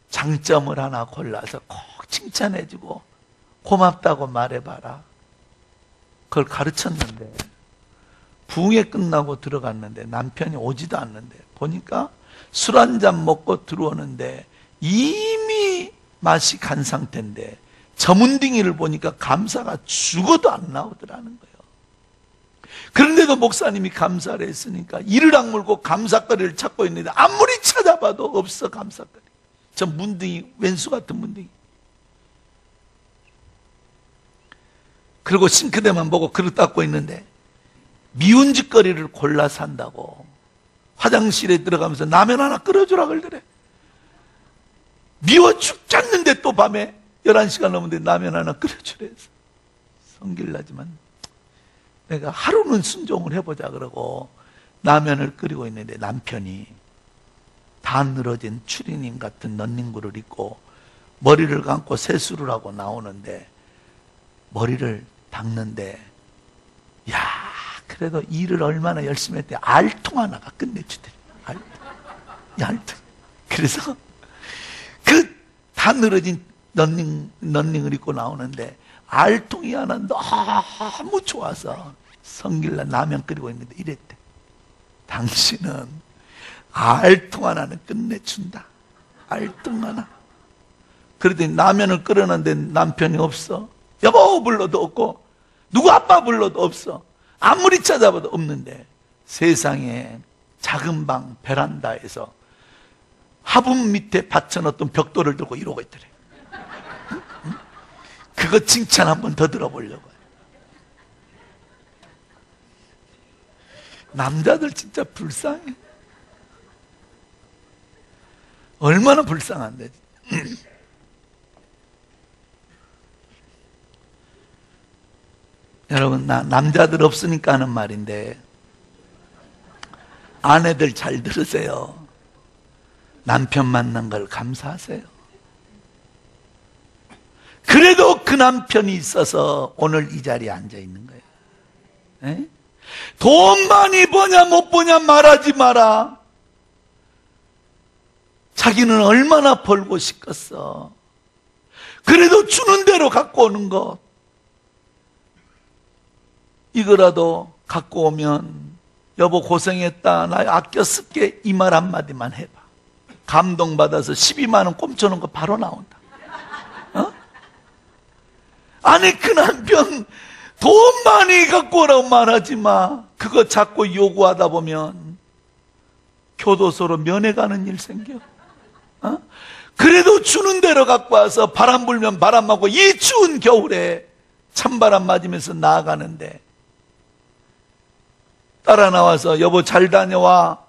장점을 하나 골라서 꼭 칭찬해주고 고맙다고 말해봐라. 그걸 가르쳤는데 부흥회 끝나고 들어갔는데 남편이 오지도 않는데 보니까 술 한잔 먹고 들어오는데 이미 맛이 간 상태인데 저문딩이를 보니까 감사가 죽어도 안 나오더라는 거예요. 그런데도 목사님이 감사를 했으니까 이를 악물고 감사거리를 찾고 있는데 아무리 찾아봐도 없어. 감사거리. 저 문둥이, 왼수 같은 문둥이. 그리고 싱크대만 보고 그릇 닦고 있는데 미운 짓거리를 골라 산다고 화장실에 들어가면서 라면 하나 끓여주라 그러더래. 미워 죽겠는데 또 밤에 11시가 넘었는데 라면 하나 끓여주래. 성질나지만 내가 하루는 순종을 해보자 그러고 라면을 끓이고 있는데 남편이 다 늘어진 추리닝 같은 런닝구를 입고 머리를 감고 세수를 하고 나오는데 머리를 닦는데 야 그래도 일을 얼마나 열심히 했대. 알통 하나가 끝내주더래. 알통. 그래서 그 다 늘어진 런닝을 입고 나오는데 알통이 하나 너무 좋아서 성길날 라면 끓이고 있는데 이랬대. 당신은 알통 하나는 끝내준다. 알통 하나. 그러더니 라면을 끓여놨는데 남편이 없어. 여보 불러도 없고 누구 아빠 불러도 없어. 아무리 찾아봐도 없는데 세상에 작은 방 베란다에서 화분 밑에 받쳐놓던 벽돌을 들고 이러고 있더래. 그거 칭찬 한번 더 들어보려고. 남자들 진짜 불쌍해. 얼마나 불쌍한데. 여러분, 나 남자들 없으니까 하는 말인데 아내들 잘 들으세요. 남편 만난 걸 감사하세요. 그래도 그 남편이 있어서 오늘 이 자리에 앉아 있는 거예요. 에? 돈 많이 버냐 못 버냐 말하지 마라. 자기는 얼마나 벌고 싶겠어. 그래도 주는 대로 갖고 오는 것. 이거라도 갖고 오면 여보 고생했다. 나 아껴 쓸게. 이 말 한마디만 해봐. 감동받아서 12만 원 꼼쳐놓은 거 바로 나온다. 어? 아니 그 남편 돈 많이 갖고 오라고 말하지 마. 그거 자꾸 요구하다 보면 교도소로 면회 가는 일 생겨. 어? 그래도 주는 대로 갖고 와서 바람 불면 바람 맞고 이 추운 겨울에 찬바람 맞으면서 나아가는데 따라 나와서 여보 잘 다녀와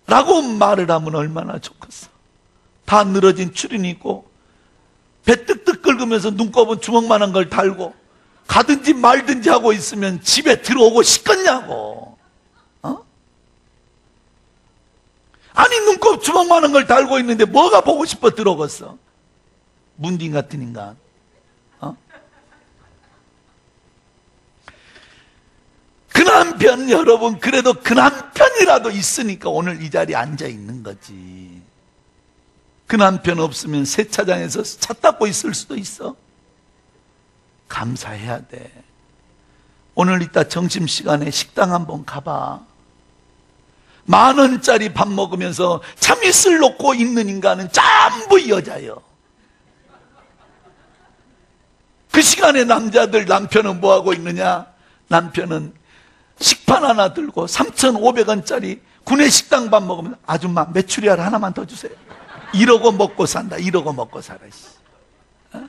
라고 말을 하면 얼마나 좋겠어. 다 늘어진 추린이 있고 배 뜨뜻 긁으면서 눈곱은 주먹만한 걸 달고 가든지 말든지 하고 있으면 집에 들어오고 싶겠냐고. 어? 아니 눈곱 주먹만한 걸 달고 있는데 뭐가 보고 싶어 들어오겠어. 문딩 같은 인간. 어? 그 남편 여러분 그래도 그 남편이라도 있으니까 오늘 이 자리에 앉아 있는 거지. 그 남편 없으면 세차장에서 차 닦고 있을 수도 있어. 감사해야 돼. 오늘 이따 점심시간에 식당 한번 가봐. 10,000원짜리 밥 먹으면서 참이슬 놓고 있는 인간은 전부 여자예요. 그 시간에 남자들 남편은 뭐하고 있느냐. 남편은 식판 하나 들고 3,500원짜리 구내식당 밥 먹으면 아줌마 메추리알 하나만 더 주세요. 이러고 먹고 산다. 이러고 먹고 살아. 어?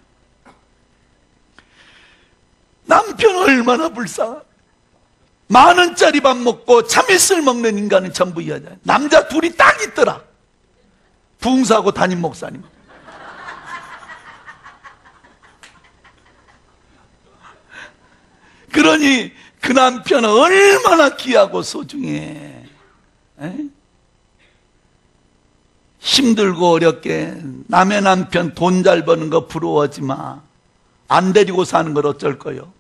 남편 얼마나 불쌍하. 10,000원짜리 밥 먹고 참이슬 먹는 인간은 전부 여자. 남자 둘이 딱 있더라. 부흥사하고 담임 목사님. 그러니 그 남편은 얼마나 귀하고 소중해. 에? 힘들고 어렵게 남의 남편 돈 잘 버는 거 부러워하지 마. 안 데리고 사는 걸 어쩔 거요.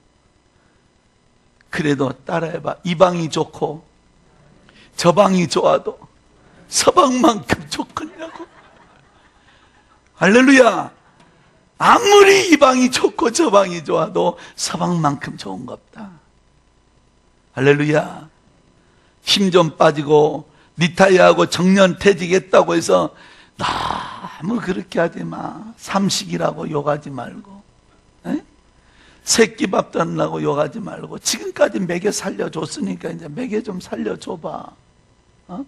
그래도 따라해봐. 이 방이 좋고 저 방이 좋아도 서방만큼 좋겠냐고. 할렐루야. 아무리 이 방이 좋고 저 방이 좋아도 서방만큼 좋은 거 없다. 할렐루야. 힘 좀 빠지고 리타이어하고 정년퇴직했다고 해서 너무 그렇게 하지 마. 삼식이라고 욕하지 말고, 에? 새끼밥도 안 나고 욕하지 말고 지금까지 먹여 살려줬으니까 이제 먹여 좀 살려줘봐. 어?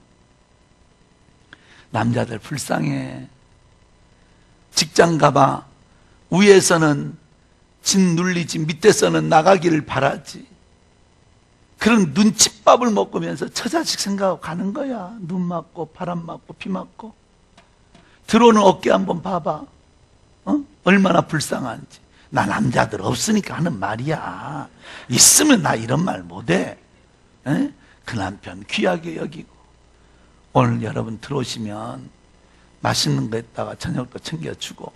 남자들 불쌍해. 직장 가봐. 위에서는 짓눌리지 밑에서는 나가기를 바라지. 그런 눈칫밥을 먹으면서 처자식 생각하고 가는 거야. 눈 맞고 바람 맞고 비 맞고. 들어오는 어깨 한번 봐봐. 얼마나 불쌍한지. 나 남자들 없으니까 하는 말이야. 있으면 나 이런 말 못해. 에? 그 남편 귀하게 여기고. 오늘 여러분 들어오시면 맛있는 거 했다가 저녁도 챙겨주고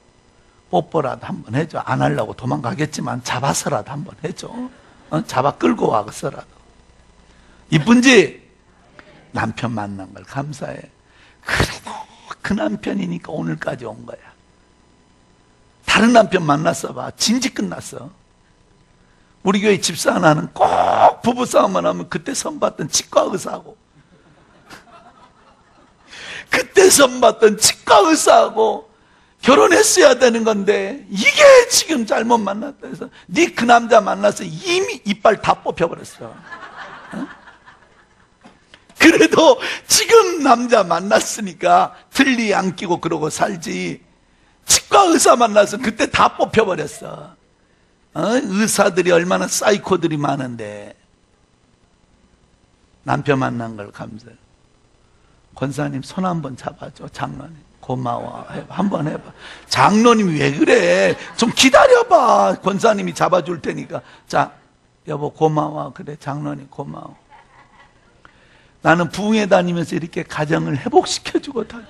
뽀뽀라도 한번 해줘. 안 하려고 도망가겠지만 잡아서라도 한번 해줘. 잡아 끌고 와서라도. 이쁜지? 남편 만난 걸 감사해. 그래도 그 남편이니까 오늘까지 온 거야. 다른 남편 만났어 봐. 진지 끝났어. 우리 교회 집사 하나는 꼭 부부싸움만 하면 그때 선봤던 치과 의사하고 그때 선봤던 치과 의사하고 결혼했어야 되는 건데 이게 지금 잘못 만났다 해서 네 그 남자 만나서 이미 이빨 다 뽑혀버렸어. 그래도 지금 남자 만났으니까 들리 안 끼고 그러고 살지. 치과 의사 만나서 그때 다 뽑혀버렸어. 의사들이 얼마나 사이코들이 많은데. 남편 만난 걸 감사해. 권사님 손 한번 잡아줘. 장로님 고마워. 해봐. 한번 해봐. 장로님이 왜 그래? 좀 기다려봐. 권사님이 잡아줄 테니까. 자, 여보 고마워. 그래 장로님 고마워. 나는 부흥회 다니면서 이렇게 가정을 회복시켜주고 다녀.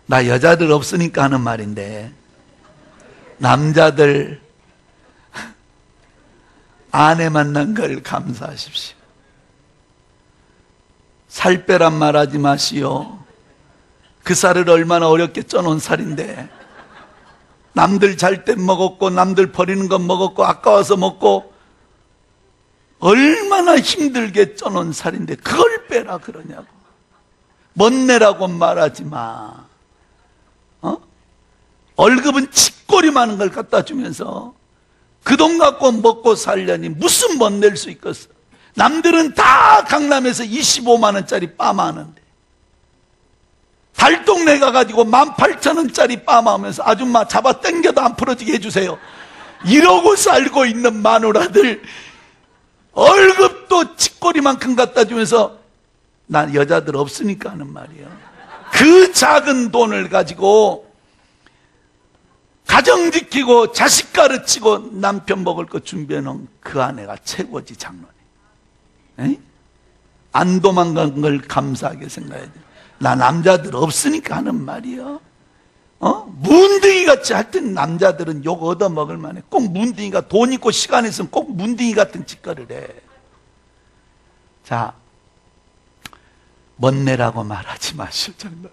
나 여자들 없으니까 하는 말인데 남자들 아내 만난 걸 감사하십시오. 살 빼란 말하지 마시오. 그 쌀을 얼마나 어렵게 쪄놓은 쌀인데 남들 잘 때 먹었고 남들 버리는 건 먹었고 아까워서 먹고 얼마나 힘들게 쪄놓은 살인데 그걸 빼라 그러냐고. 멋내라고 말하지 마. 월급은 칩꼬리 많은 걸 갖다 주면서 그 돈 갖고 먹고 살려니 무슨 멋낼 수 있겠어. 남들은 다 강남에서 25만 원짜리 빠마하는데 달동네 가가지고 18,000원짜리 빠마하면서 아줌마 잡아 당겨도 안 풀어지게 해주세요. 이러고 살고 있는 마누라들 월급도 칩꼬리만큼 갖다 주면서 난 여자들 없으니까 하는 말이에요. 그 작은 돈을 가지고 가정 지키고 자식 가르치고 남편 먹을 거 준비해 놓은 그 아내가 최고지 장로님. 에이? 안 도망간 걸 감사하게 생각해야 돼. 나 남자들 없으니까 하는 말이에요. 문둥이 같이 하여튼 남자들은 욕 얻어먹을 만해. 꼭 문둥이가 돈 있고 시간 있으면 꼭 문둥이 같은 짓거리를 해. 자, 멋내라고 말하지 마시오 장로님.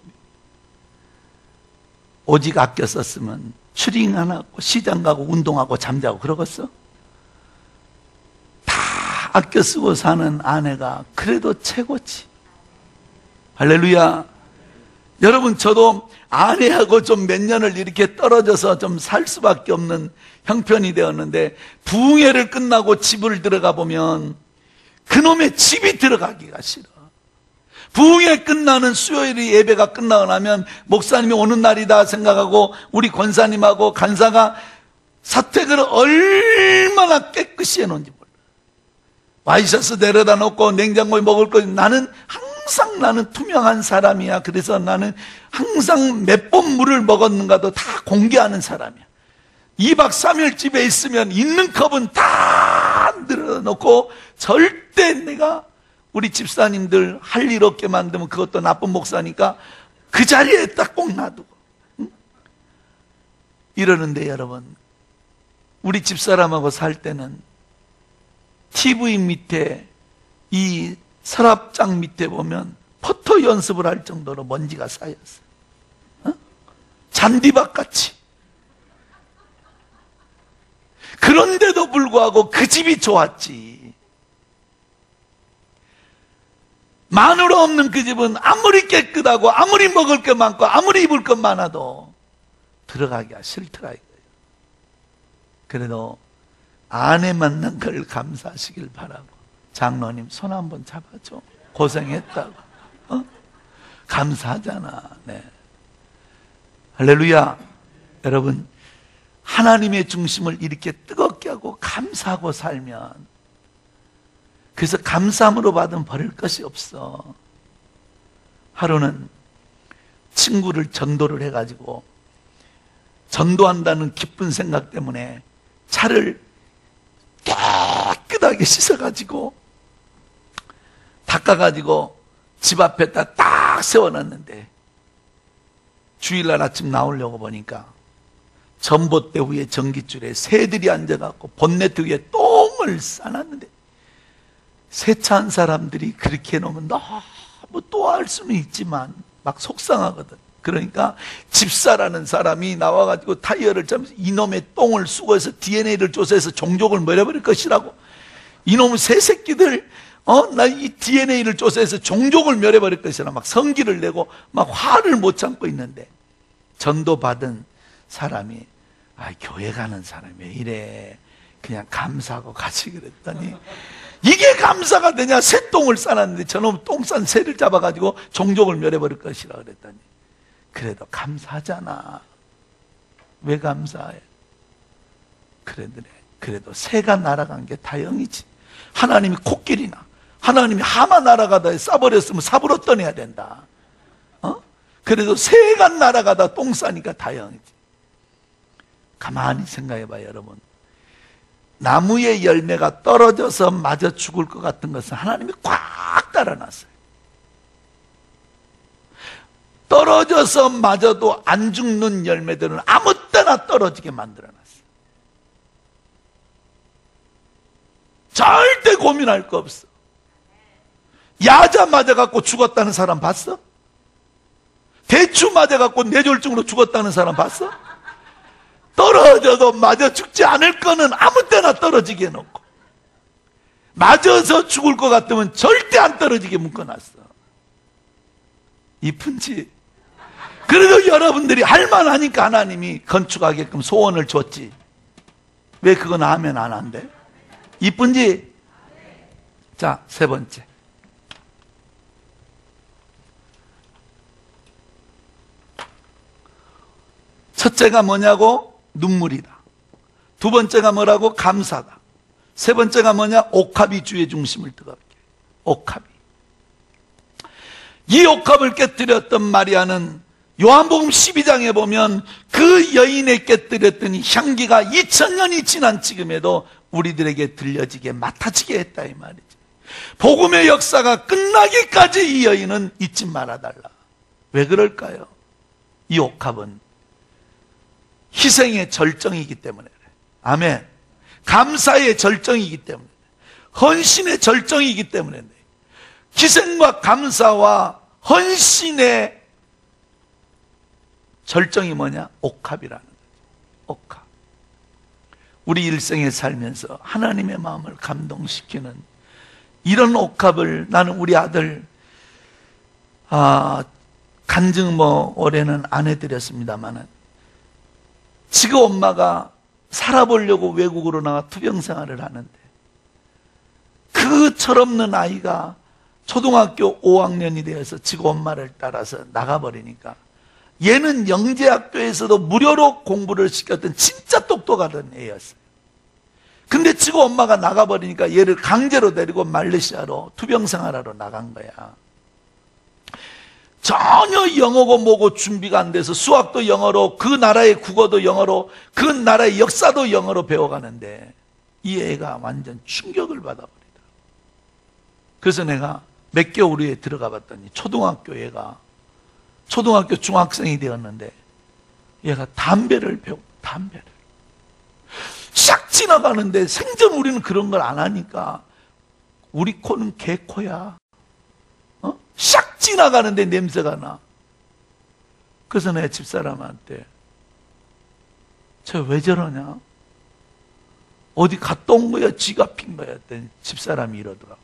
오직 아껴 썼으면 추링 안 하고 시장 가고 운동하고 잠자고 그러겠어? 다 아껴 쓰고 사는 아내가 그래도 최고지. 할렐루야. 여러분 저도 아내하고 좀 몇 년을 이렇게 떨어져서 좀 살 수밖에 없는 형편이 되었는데 부흥회를 끝나고 집을 들어가 보면 그놈의 집이 들어가기가 싫어. 부흥회 끝나는 수요일이 예배가 끝나고 나면 목사님이 오는 날이다 생각하고 우리 권사님하고 간사가 사택을 얼마나 깨끗이 해놓은지 몰라. 와이셔츠 내려다 놓고 냉장고에 먹을 거 나는 항상 투명한 사람이야. 그래서 나는 항상 몇 번 물을 먹었는가도 다 공개하는 사람이야. 2박 3일 집에 있으면 있는 컵은 다 늘어놓고 절대 내가 우리 집사님들 할 일 없게 만들면 그것도 나쁜 목사니까 그 자리에 딱 꼭 놔두고. 응? 이러는데 여러분 우리 집사람하고 살 때는 TV 밑에 이 서랍장 밑에 보면 포토 연습을 할 정도로 먼지가 쌓였어요. 잔디밭같이. 그런데도 불구하고 그 집이 좋았지. 마누라 없는 그 집은 아무리 깨끗하고 아무리 먹을 것 많고 아무리 입을 것 많아도 들어가기가 싫더라 이거예요. 그래도 아내 만난 걸 감사하시길 바라고. 장로님 손 한번 잡아줘. 고생했다고. 감사하잖아. 네. 할렐루야. 여러분 하나님의 중심을 이렇게 뜨겁게 하고 감사하고 살면, 그래서 감사함으로 받은 버릴 것이 없어. 하루는 친구를 전도를 해가지고 전도한다는 기쁜 생각 때문에 차를 깨끗하게 씻어가지고 닦아가지고 집 앞에다 딱 세워놨는데, 주일날 아침 나오려고 보니까 전봇대 위에 전깃줄에 새들이 앉아갖고 본네트 위에 똥을 싸놨는데, 세차한 사람들이 그렇게 해놓으면 너무 또할 수는 있지만 막 속상하거든. 그러니까 집사라는 사람이 나와가지고 타이어를 잡면서 이놈의 똥을 수거해서 DNA를 조사해서 종족을 멸해버릴 것이라고. 이놈의 새 새끼들, 나 이 DNA를 조사해서 종족을 멸해버릴 것이라 막 성기를 내고 막 화를 못 참고 있는데, 전도받은 사람이, 교회 가는 사람이 왜 이래? 그냥 감사하고 같이 그랬더니, 이게 감사가 되냐? 새똥을 싸놨는데 저놈 똥 싼 새를 잡아가지고 종족을 멸해버릴 것이라 그랬더니, 그래도 감사하잖아. 왜 감사해? 그래도 새가 날아간 게 다행이지. 하나님이 코끼리나 하나님이 하마 날아가다 싸버렸으면 삽으로 떠내야 된다. 그래도 새가 날아가다 똥 싸니까 다행이지. 가만히 생각해봐요, 여러분. 나무의 열매가 떨어져서 맞아 죽을 것 같은 것은 하나님이 꽉 달아놨어요. 떨어져서 맞아도 안 죽는 열매들은 아무 때나 떨어지게 만들어놨어요. 절대 고민할 거 없어. 야자 맞아갖고 죽었다는 사람 봤어? 대추 맞아갖고 뇌졸중으로 죽었다는 사람 봤어? 떨어져도 맞아 죽지 않을 거는 아무 때나 떨어지게 해놓고, 맞아서 죽을 것 같으면 절대 안 떨어지게 묶어놨어. 이쁜지? 그래도 여러분들이 할만하니까 하나님이 건축하게끔 소원을 줬지. 왜 그건 아멘 안 한대? 이쁜지? 자, 세 번째. 첫째가 뭐냐고? 눈물이다. 두 번째가 뭐라고? 감사다. 세 번째가 뭐냐? 옥합이 주의 중심을 뜨겁게. 옥합이. 이 옥합을 깨뜨렸던 마리아는 요한복음 12장에 보면 그 여인에 깨뜨렸던 향기가 2000년이 지난 지금에도 우리들에게 들려지게 맡아지게 했다 이 말이지. 복음의 역사가 끝나기까지 이 여인은 잊지 말아달라. 왜 그럴까요? 이 옥합은 희생의 절정이기 때문에 그래. 아멘. 감사의 절정이기 때문에, 헌신의 절정이기 때문에, 희생과 감사와 헌신의 절정이 뭐냐? 옥합이라는 거죠. 옥합. 우리 일생에 살면서 하나님의 마음을 감동시키는 이런 옥합을, 나는 우리 아들 간증 올해는 안 해드렸습니다만은, 지금 엄마가 살아보려고 외국으로 나가 투병 생활을 하는데, 그 철없는 아이가 초등학교 5학년이 되어서 지금 엄마를 따라서 나가버리니까, 얘는 영재학교에서도 무료로 공부를 시켰던 진짜 똑똑하던 애였어요. 근데 지금 엄마가 나가버리니까 얘를 강제로 데리고 말레이시아로 투병 생활하러 나간 거야. 전혀 영어고 뭐고 준비가 안 돼서 수학도 영어로, 그 나라의 국어도 영어로, 그 나라의 역사도 영어로 배워가는데 이 애가 완전 충격을 받아버리더라고. 그래서 내가 몇 개월 후에 들어가 봤더니 초등학교 애가 초등학교 중학생이 되었는데 얘가 담배를 배워. 담배를 싹 지나가는데, 생전 우리는 그런 걸 안 하니까 우리 코는 개코야. 싹 지나가는데 냄새가 나. 그래서 내 집사람한테 저 왜 저러냐? 어디 갔다 온 거야? 지가 핀 거야? 했더니 집사람이 이러더라고.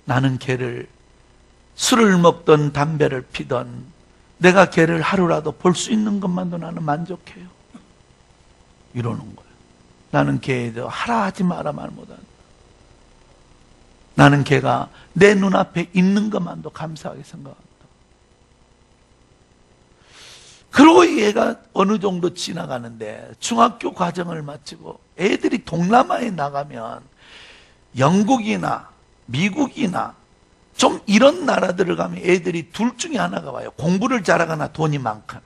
나는 걔를 술을 먹던 담배를 피던 내가 걔를 하루라도 볼 수 있는 것만도 나는 만족해요. 이러는 거야. 나는 걔에 대해 하라 하지 마라 말 못한다. 나는 걔가 내 눈앞에 있는 것만도 감사하게 생각한다. 그리고 얘가 어느 정도 지나가는데 중학교 과정을 마치고 애들이 동남아에 나가면 영국이나 미국이나 좀 이런 나라들을 가면 애들이 둘 중에 하나가 와요. 공부를 잘하거나 돈이 많거나.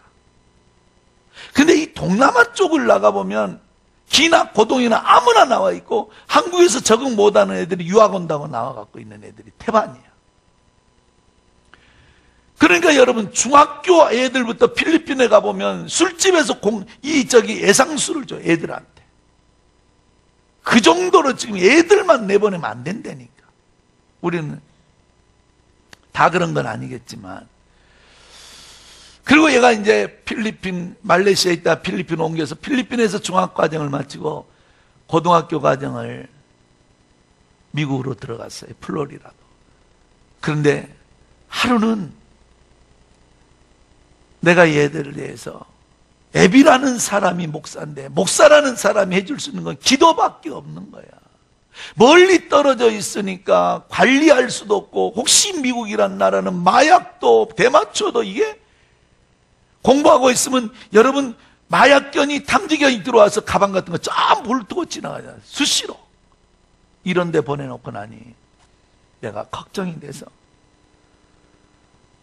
근데 이 동남아 쪽을 나가보면 기나 고동이나 아무나 나와 있고 한국에서 적응 못하는 애들이 유학 온다고 나와갖고 있는 애들이 태반이에요. 그러니까 여러분 중학교 애들부터 필리핀에 가보면 술집에서 예상술을 줘 애들한테. 그 정도로 지금 애들만 내보내면 안 된다니까. 우리는 다 그런 건 아니겠지만. 그리고 얘가 이제 말레이시아에 있다 필리핀 옮겨서 필리핀에서 중학과정을 마치고 고등학교 과정을 미국으로 들어갔어요. 플로리다도. 그런데 하루는 내가 얘들을 대해서 애비라는 사람이 목사인데 목사라는 사람이 해줄 수 있는 건 기도밖에 없는 거야. 멀리 떨어져 있으니까 관리할 수도 없고 혹시 미국이란 나라는 마약도 대마초도 이게 공부하고 있으면 여러분 마약견이 탐지견이 들어와서 가방 같은 거 쫙 물뜨고 지나가잖아요. 수시로. 이런 데 보내놓고 나니 내가 걱정이 돼서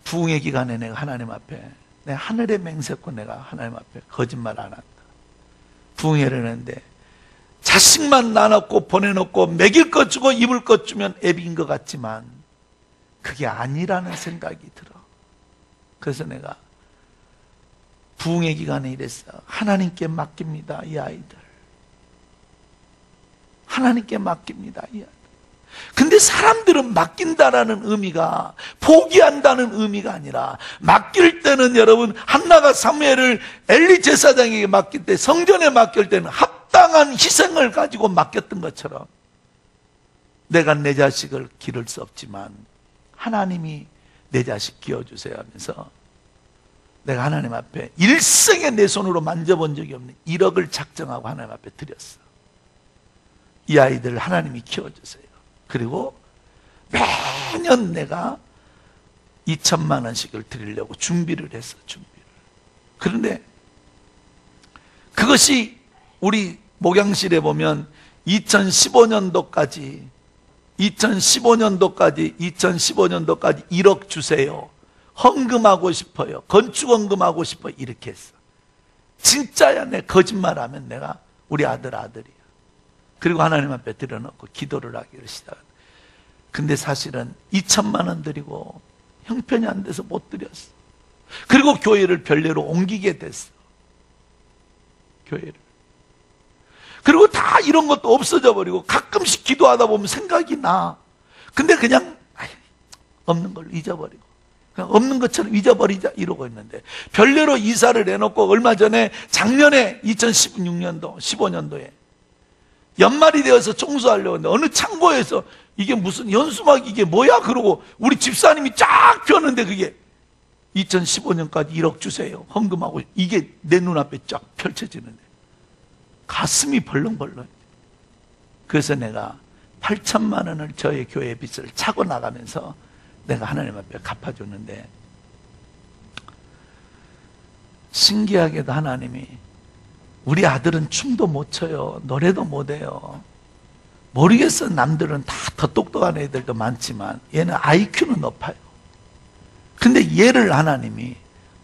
부흥의 기간에 내가 하나님 앞에 내 하늘에 맹세코 내가 하나님 앞에 거짓말 안 한다. 부흥회를 했는데 자식만 나눠고 보내놓고 먹일 것 주고 입을 것 주면 애비인 것 같지만 그게 아니라는 생각이 들어. 그래서 내가 부흥의 기간에 이랬어. 하나님께 맡깁니다, 이 아이들. 하나님께 맡깁니다, 이 아이들. 근데 사람들은 맡긴다라는 의미가 포기한다는 의미가 아니라 맡길 때는 여러분 한나가 사무엘을 엘리 제사장에게 맡길 때 성전에 맡길 때는 합당한 희생을 가지고 맡겼던 것처럼 내가 내 자식을 기를 수 없지만 하나님이 내 자식 기어주세요 하면서 내가 하나님 앞에 일생에 내 손으로 만져본 적이 없는 1억을 작정하고 하나님 앞에 드렸어. 이 아이들 하나님이 키워주세요. 그리고 매년 내가 2천만 원씩을 드리려고 준비를 했어. 그런데 그것이 우리 목양실에 보면 2015년도까지 1억 주세요. 헌금하고 싶어요. 건축 헌금하고 싶어요. 이렇게 했어. 진짜야. 내 거짓말하면 내가 우리 아들이야. 그리고 하나님 앞에 들여놓고 기도를 하기를 시작했다. 근데 사실은 2천만 원 드리고 형편이 안 돼서 못 드렸어. 그리고 교회를 별내로 옮기게 됐어. 교회를. 그리고 다 이런 것도 없어져 버리고 가끔씩 기도하다 보면 생각이 나. 근데 그냥 없는 걸로 잊어버리고 그냥 없는 것처럼 잊어버리자 이러고 있는데 별내로 이사를 해놓고 얼마 전에 작년에 2016년도 15년도에 연말이 되어서 청소하려고 했는데 어느 창고에서 이게 무슨 연수막 이게 뭐야? 그러고 우리 집사님이 쫙 폈는데 그게 2015년까지 1억 주세요. 헌금하고 이게 내 눈앞에 쫙 펼쳐지는데 가슴이 벌렁벌렁. 그래서 내가 8천만 원을 저의 교회 빚을 차고 나가면서 내가 하나님 앞에 갚아줬는데 신기하게도 하나님이 우리 아들은 춤도 못 춰요. 노래도 못 해요. 모르겠어. 남들은 다 더 똑똑한 애들도 많지만 얘는 IQ는 높아요. 근데 얘를 하나님이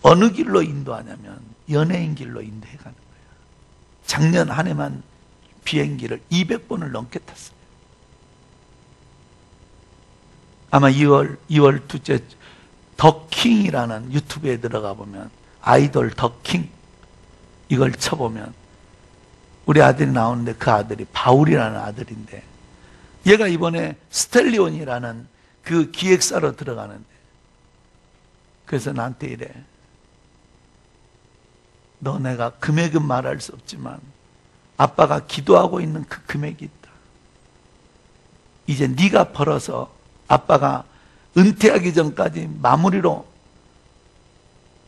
어느 길로 인도하냐면 연예인 길로 인도해 가는 거예요. 작년 한 해만 비행기를 200번을 넘게 탔어요. 아마 2월 둘째 더킹이라는 유튜브에 들어가 보면 아이돌 더킹 이걸 쳐보면 우리 아들이 나오는데 그 아들이 바울이라는 아들인데 얘가 이번에 스텔리온이라는 그 기획사로 들어가는데 그래서 나한테 이래. 너 내가 금액은 말할 수 없지만 아빠가 기도하고 있는 그 금액이 있다. 이제 네가 벌어서 아빠가 은퇴하기 전까지 마무리로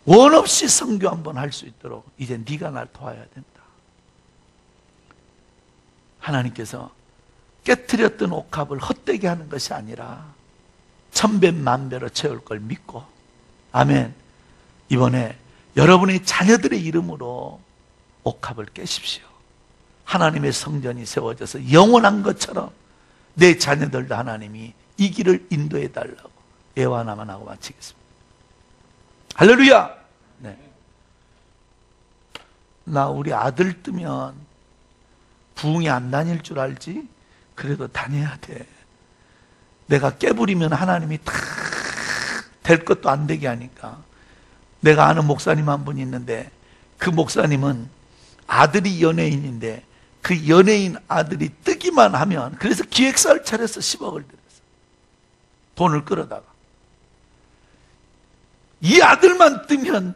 원 없이 선교 한번 할 수 있도록 이제 네가 날 도와야 된다. 하나님께서 깨트렸던 옥합을 헛되게 하는 것이 아니라 천배 만배로 채울 걸 믿고 아멘. 이번에 여러분의 자녀들의 이름으로 옥합을 깨십시오. 하나님의 성전이 세워져서 영원한 것처럼 내 자녀들도 하나님이 이 길을 인도해 달라고 애원하만 하고 마치겠습니다. 할렐루야. 네. 나 우리 아들 뜨면 부흥이 안 다닐 줄 알지? 그래도 다녀야 돼. 내가 깨부리면 하나님이 다 될 것도 안 되게 하니까. 내가 아는 목사님 한 분 있는데 그 목사님은 아들이 연예인인데 그 연예인 아들이 뜨기만 하면, 그래서 기획사를 차려서 10억을 들였어. 돈을 끌어다가. 이 아들만 뜨면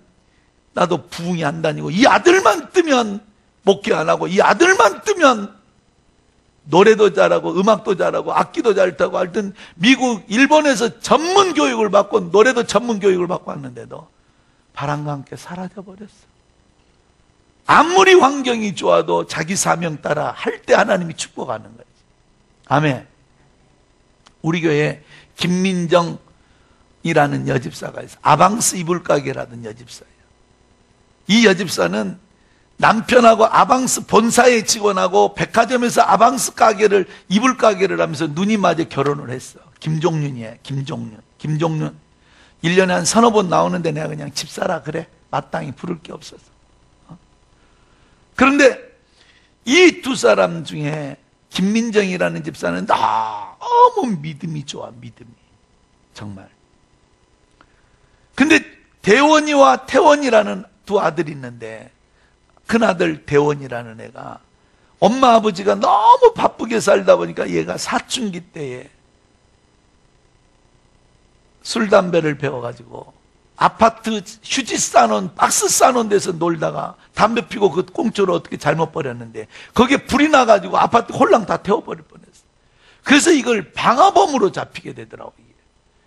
나도 부흥이 안 다니고, 이 아들만 뜨면 목회 안 하고, 이 아들만 뜨면 노래도 잘하고 음악도 잘하고 악기도 잘 타고 하여튼 미국, 일본에서 전문 교육을 받고 노래도 전문 교육을 받고 왔는데도 바람과 함께 사라져버렸어. 아무리 환경이 좋아도 자기 사명 따라 할 때 하나님이 축복하는 거지. 아멘. 우리 교회에 김민정이라는 여집사가 있어. 아방스 이불 가게라는 여집사예요. 이 여집사는 남편하고 아방스 본사에 직원하고 백화점에서 아방스 가게를, 이불 가게를 하면서 눈이 맞아 결혼을 했어. 김종윤이에요. 김종윤 1년에 한 서너 번 나오는데 내가 그냥 집사라 그래. 마땅히 부를 게 없어서. 그런데 이 두 사람 중에 김민정이라는 집사는 너무 믿음이 좋아. 믿음이 정말. 근데 대원이와 태원이라는 두 아들이 있는데 큰아들 대원이라는 애가 엄마 아버지가 너무 바쁘게 살다 보니까 얘가 사춘기 때에 술 담배를 배워가지고 아파트 휴지 싸놓은, 박스 싸놓은 데서 놀다가 담배 피고 그 꽁초를 어떻게 잘못 버렸는데 거기에 불이 나가지고 아파트 홀랑 다 태워버릴 뻔했어. 그래서 이걸 방화범으로 잡히게 되더라고요.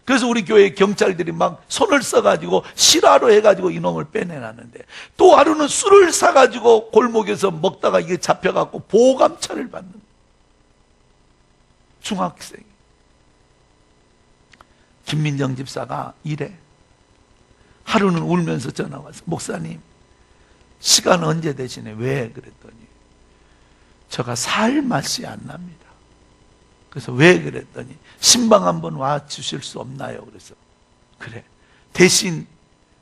그래서 우리 교회 경찰들이 막 손을 써가지고 실화로 해가지고 이놈을 빼내놨는데, 또 하루는 술을 사가지고 골목에서 먹다가 이게 잡혀갖고 보호감찰을 받는 중학생이. 김민정 집사가 이래. 하루는 울면서 전화 와서, 목사님 시간 언제 되시네? 왜? 그랬더니 제가 살 맛이 안 납니다. 그래서 왜? 그랬더니 신방 한번 와 주실 수 없나요? 그래서 그래, 대신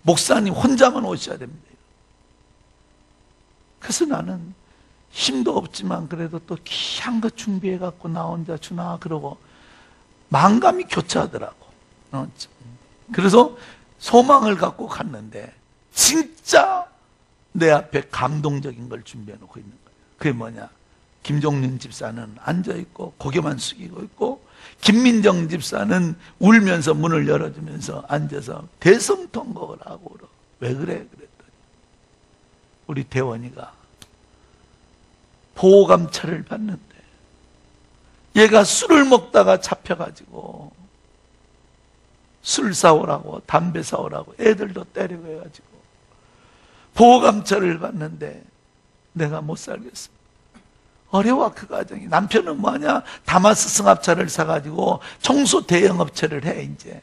목사님 혼자만 오셔야 됩니다. 그래서 나는 힘도 없지만 그래도 또 귀한 거 준비해 갖고 나 혼자 주나 그러고 마음감이 교차하더라고. 그래서 소망을 갖고 갔는데 진짜 내 앞에 감동적인 걸 준비해 놓고 있는 거예요. 그게 뭐냐? 김종윤 집사는 앉아있고 고개만 숙이고 있고, 김민정 집사는 울면서 문을 열어주면서 앉아서 대성통곡을 하고 울어. 왜 그래? 그랬더니 우리 대원이가 보호감찰을 받는데 얘가 술을 먹다가 잡혀가지고 술 사오라고 담배 사오라고 애들도 때리고 해가지고 보호감찰을 받는데 내가 못 살겠어. 어려워 그 가정이. 남편은 뭐하냐? 다마스 승합차를 사가지고 청소 대형업체를 해 이제.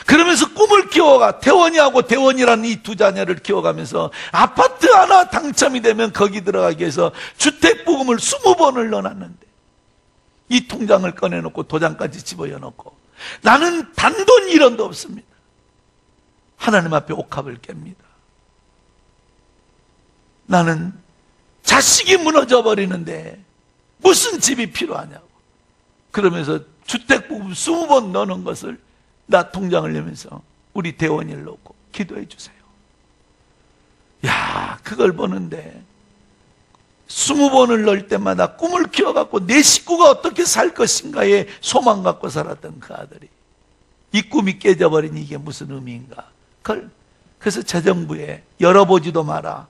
그러면서 꿈을 키워가. 태원이하고 대원이라는 이 두 자녀를 키워가면서 아파트 하나 당첨이 되면 거기 들어가기 위해서 주택부금을 20번을 넣어놨는데 이 통장을 꺼내놓고 도장까지 집어넣고 나는 단돈 1원도 없습니다. 하나님 앞에 옥합을 깹니다. 나는 자식이 무너져 버리는데 무슨 집이 필요하냐고. 그러면서 주택부금 20번 넣는 것을 나 통장을 내면서 우리 대원이를 놓고 기도해 주세요. 야, 그걸 보는데 20번을 넣을 때마다 꿈을 키워갖고 내 식구가 어떻게 살 것인가에 소망 갖고 살았던 그 아들이 이 꿈이 깨져버리니 이게 무슨 의미인가. 그래서 재정부에 열어보지도 마라,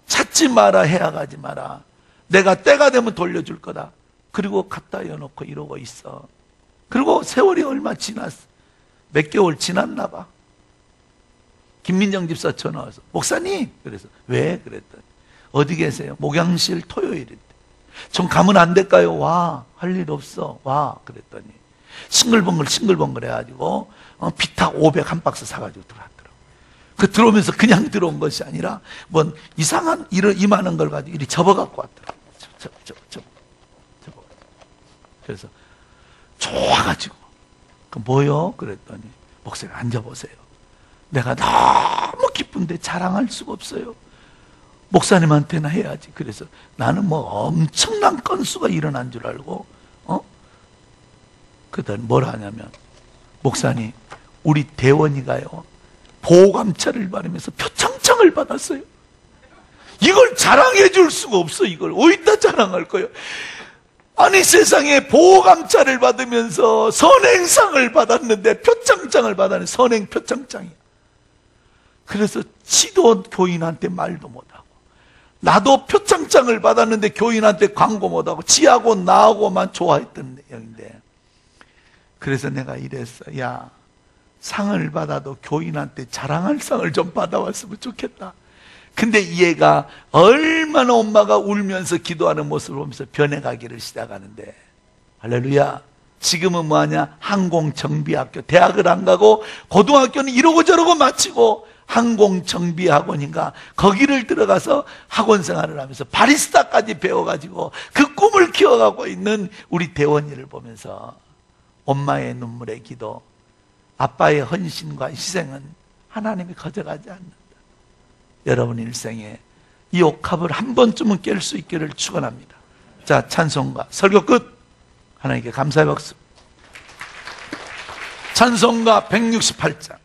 찾지 마라, 해약하지 마라, 내가 때가 되면 돌려줄 거다. 그리고 갖다 여놓고 이러고 있어. 그리고 세월이 얼마 지났어. 몇 개월 지났나 봐. 김민정 집사 전화 와서, 목사님! 그래서 왜? 그랬더니 어디 계세요? 목양실 토요일인데. 좀 가면 안 될까요? 와. 할 일 없어. 와. 그랬더니 싱글벙글 해가지고 비타 500 한 박스 사가지고 들어왔더라고. 그 들어오면서 그냥 들어온 것이 아니라 뭔 이상한 이만한 걸 가지고 이리 접어갖고 왔더라고요. 접어. 그래서 좋아가지고 그 뭐요? 그랬더니 목사님 앉아보세요. 내가 너무 기쁜데 자랑할 수가 없어요. 목사님한테나 해야지. 그래서 나는 뭐 엄청난 건수가 일어난 줄 알고 그다음에 뭘 하냐면 목사님 우리 대원이가요 보감차를 받으면서 표창장을 받았어요. 이걸 자랑해 줄 수가 없어. 이걸 어디다 자랑할 거예요. 아니 세상에 보감차를 받으면서 선행상을 받았는데 표창장을 받았는데 선행 표창장이야. 그래서 지도 교인한테 말도 못하고 나도 표창장을 받았는데 교인한테 광고 못하고 지하고 나하고만 좋아했던 내용인데 그래서 내가 이랬어. 야 상을 받아도 교인한테 자랑할 상을 좀 받아왔으면 좋겠다. 근데 이 애가 얼마나 엄마가 울면서 기도하는 모습을 보면서 변해가기를 시작하는데 할렐루야. 지금은 뭐하냐? 항공정비학교. 대학을 안 가고 고등학교는 이러고 저러고 마치고 항공정비학원인가 거기를 들어가서 학원 생활을 하면서 바리스타까지 배워가지고 그 꿈을 키워가고 있는 우리 대원이를 보면서 엄마의 눈물의 기도, 아빠의 헌신과 희생은 하나님이 거절하지 않는다. 여러분 일생에 이 옥합을 한 번쯤은 깰 수 있기를 축원합니다. 자, 찬송가 설교 끝. 하나님께 감사의 박수. 찬송가 168장.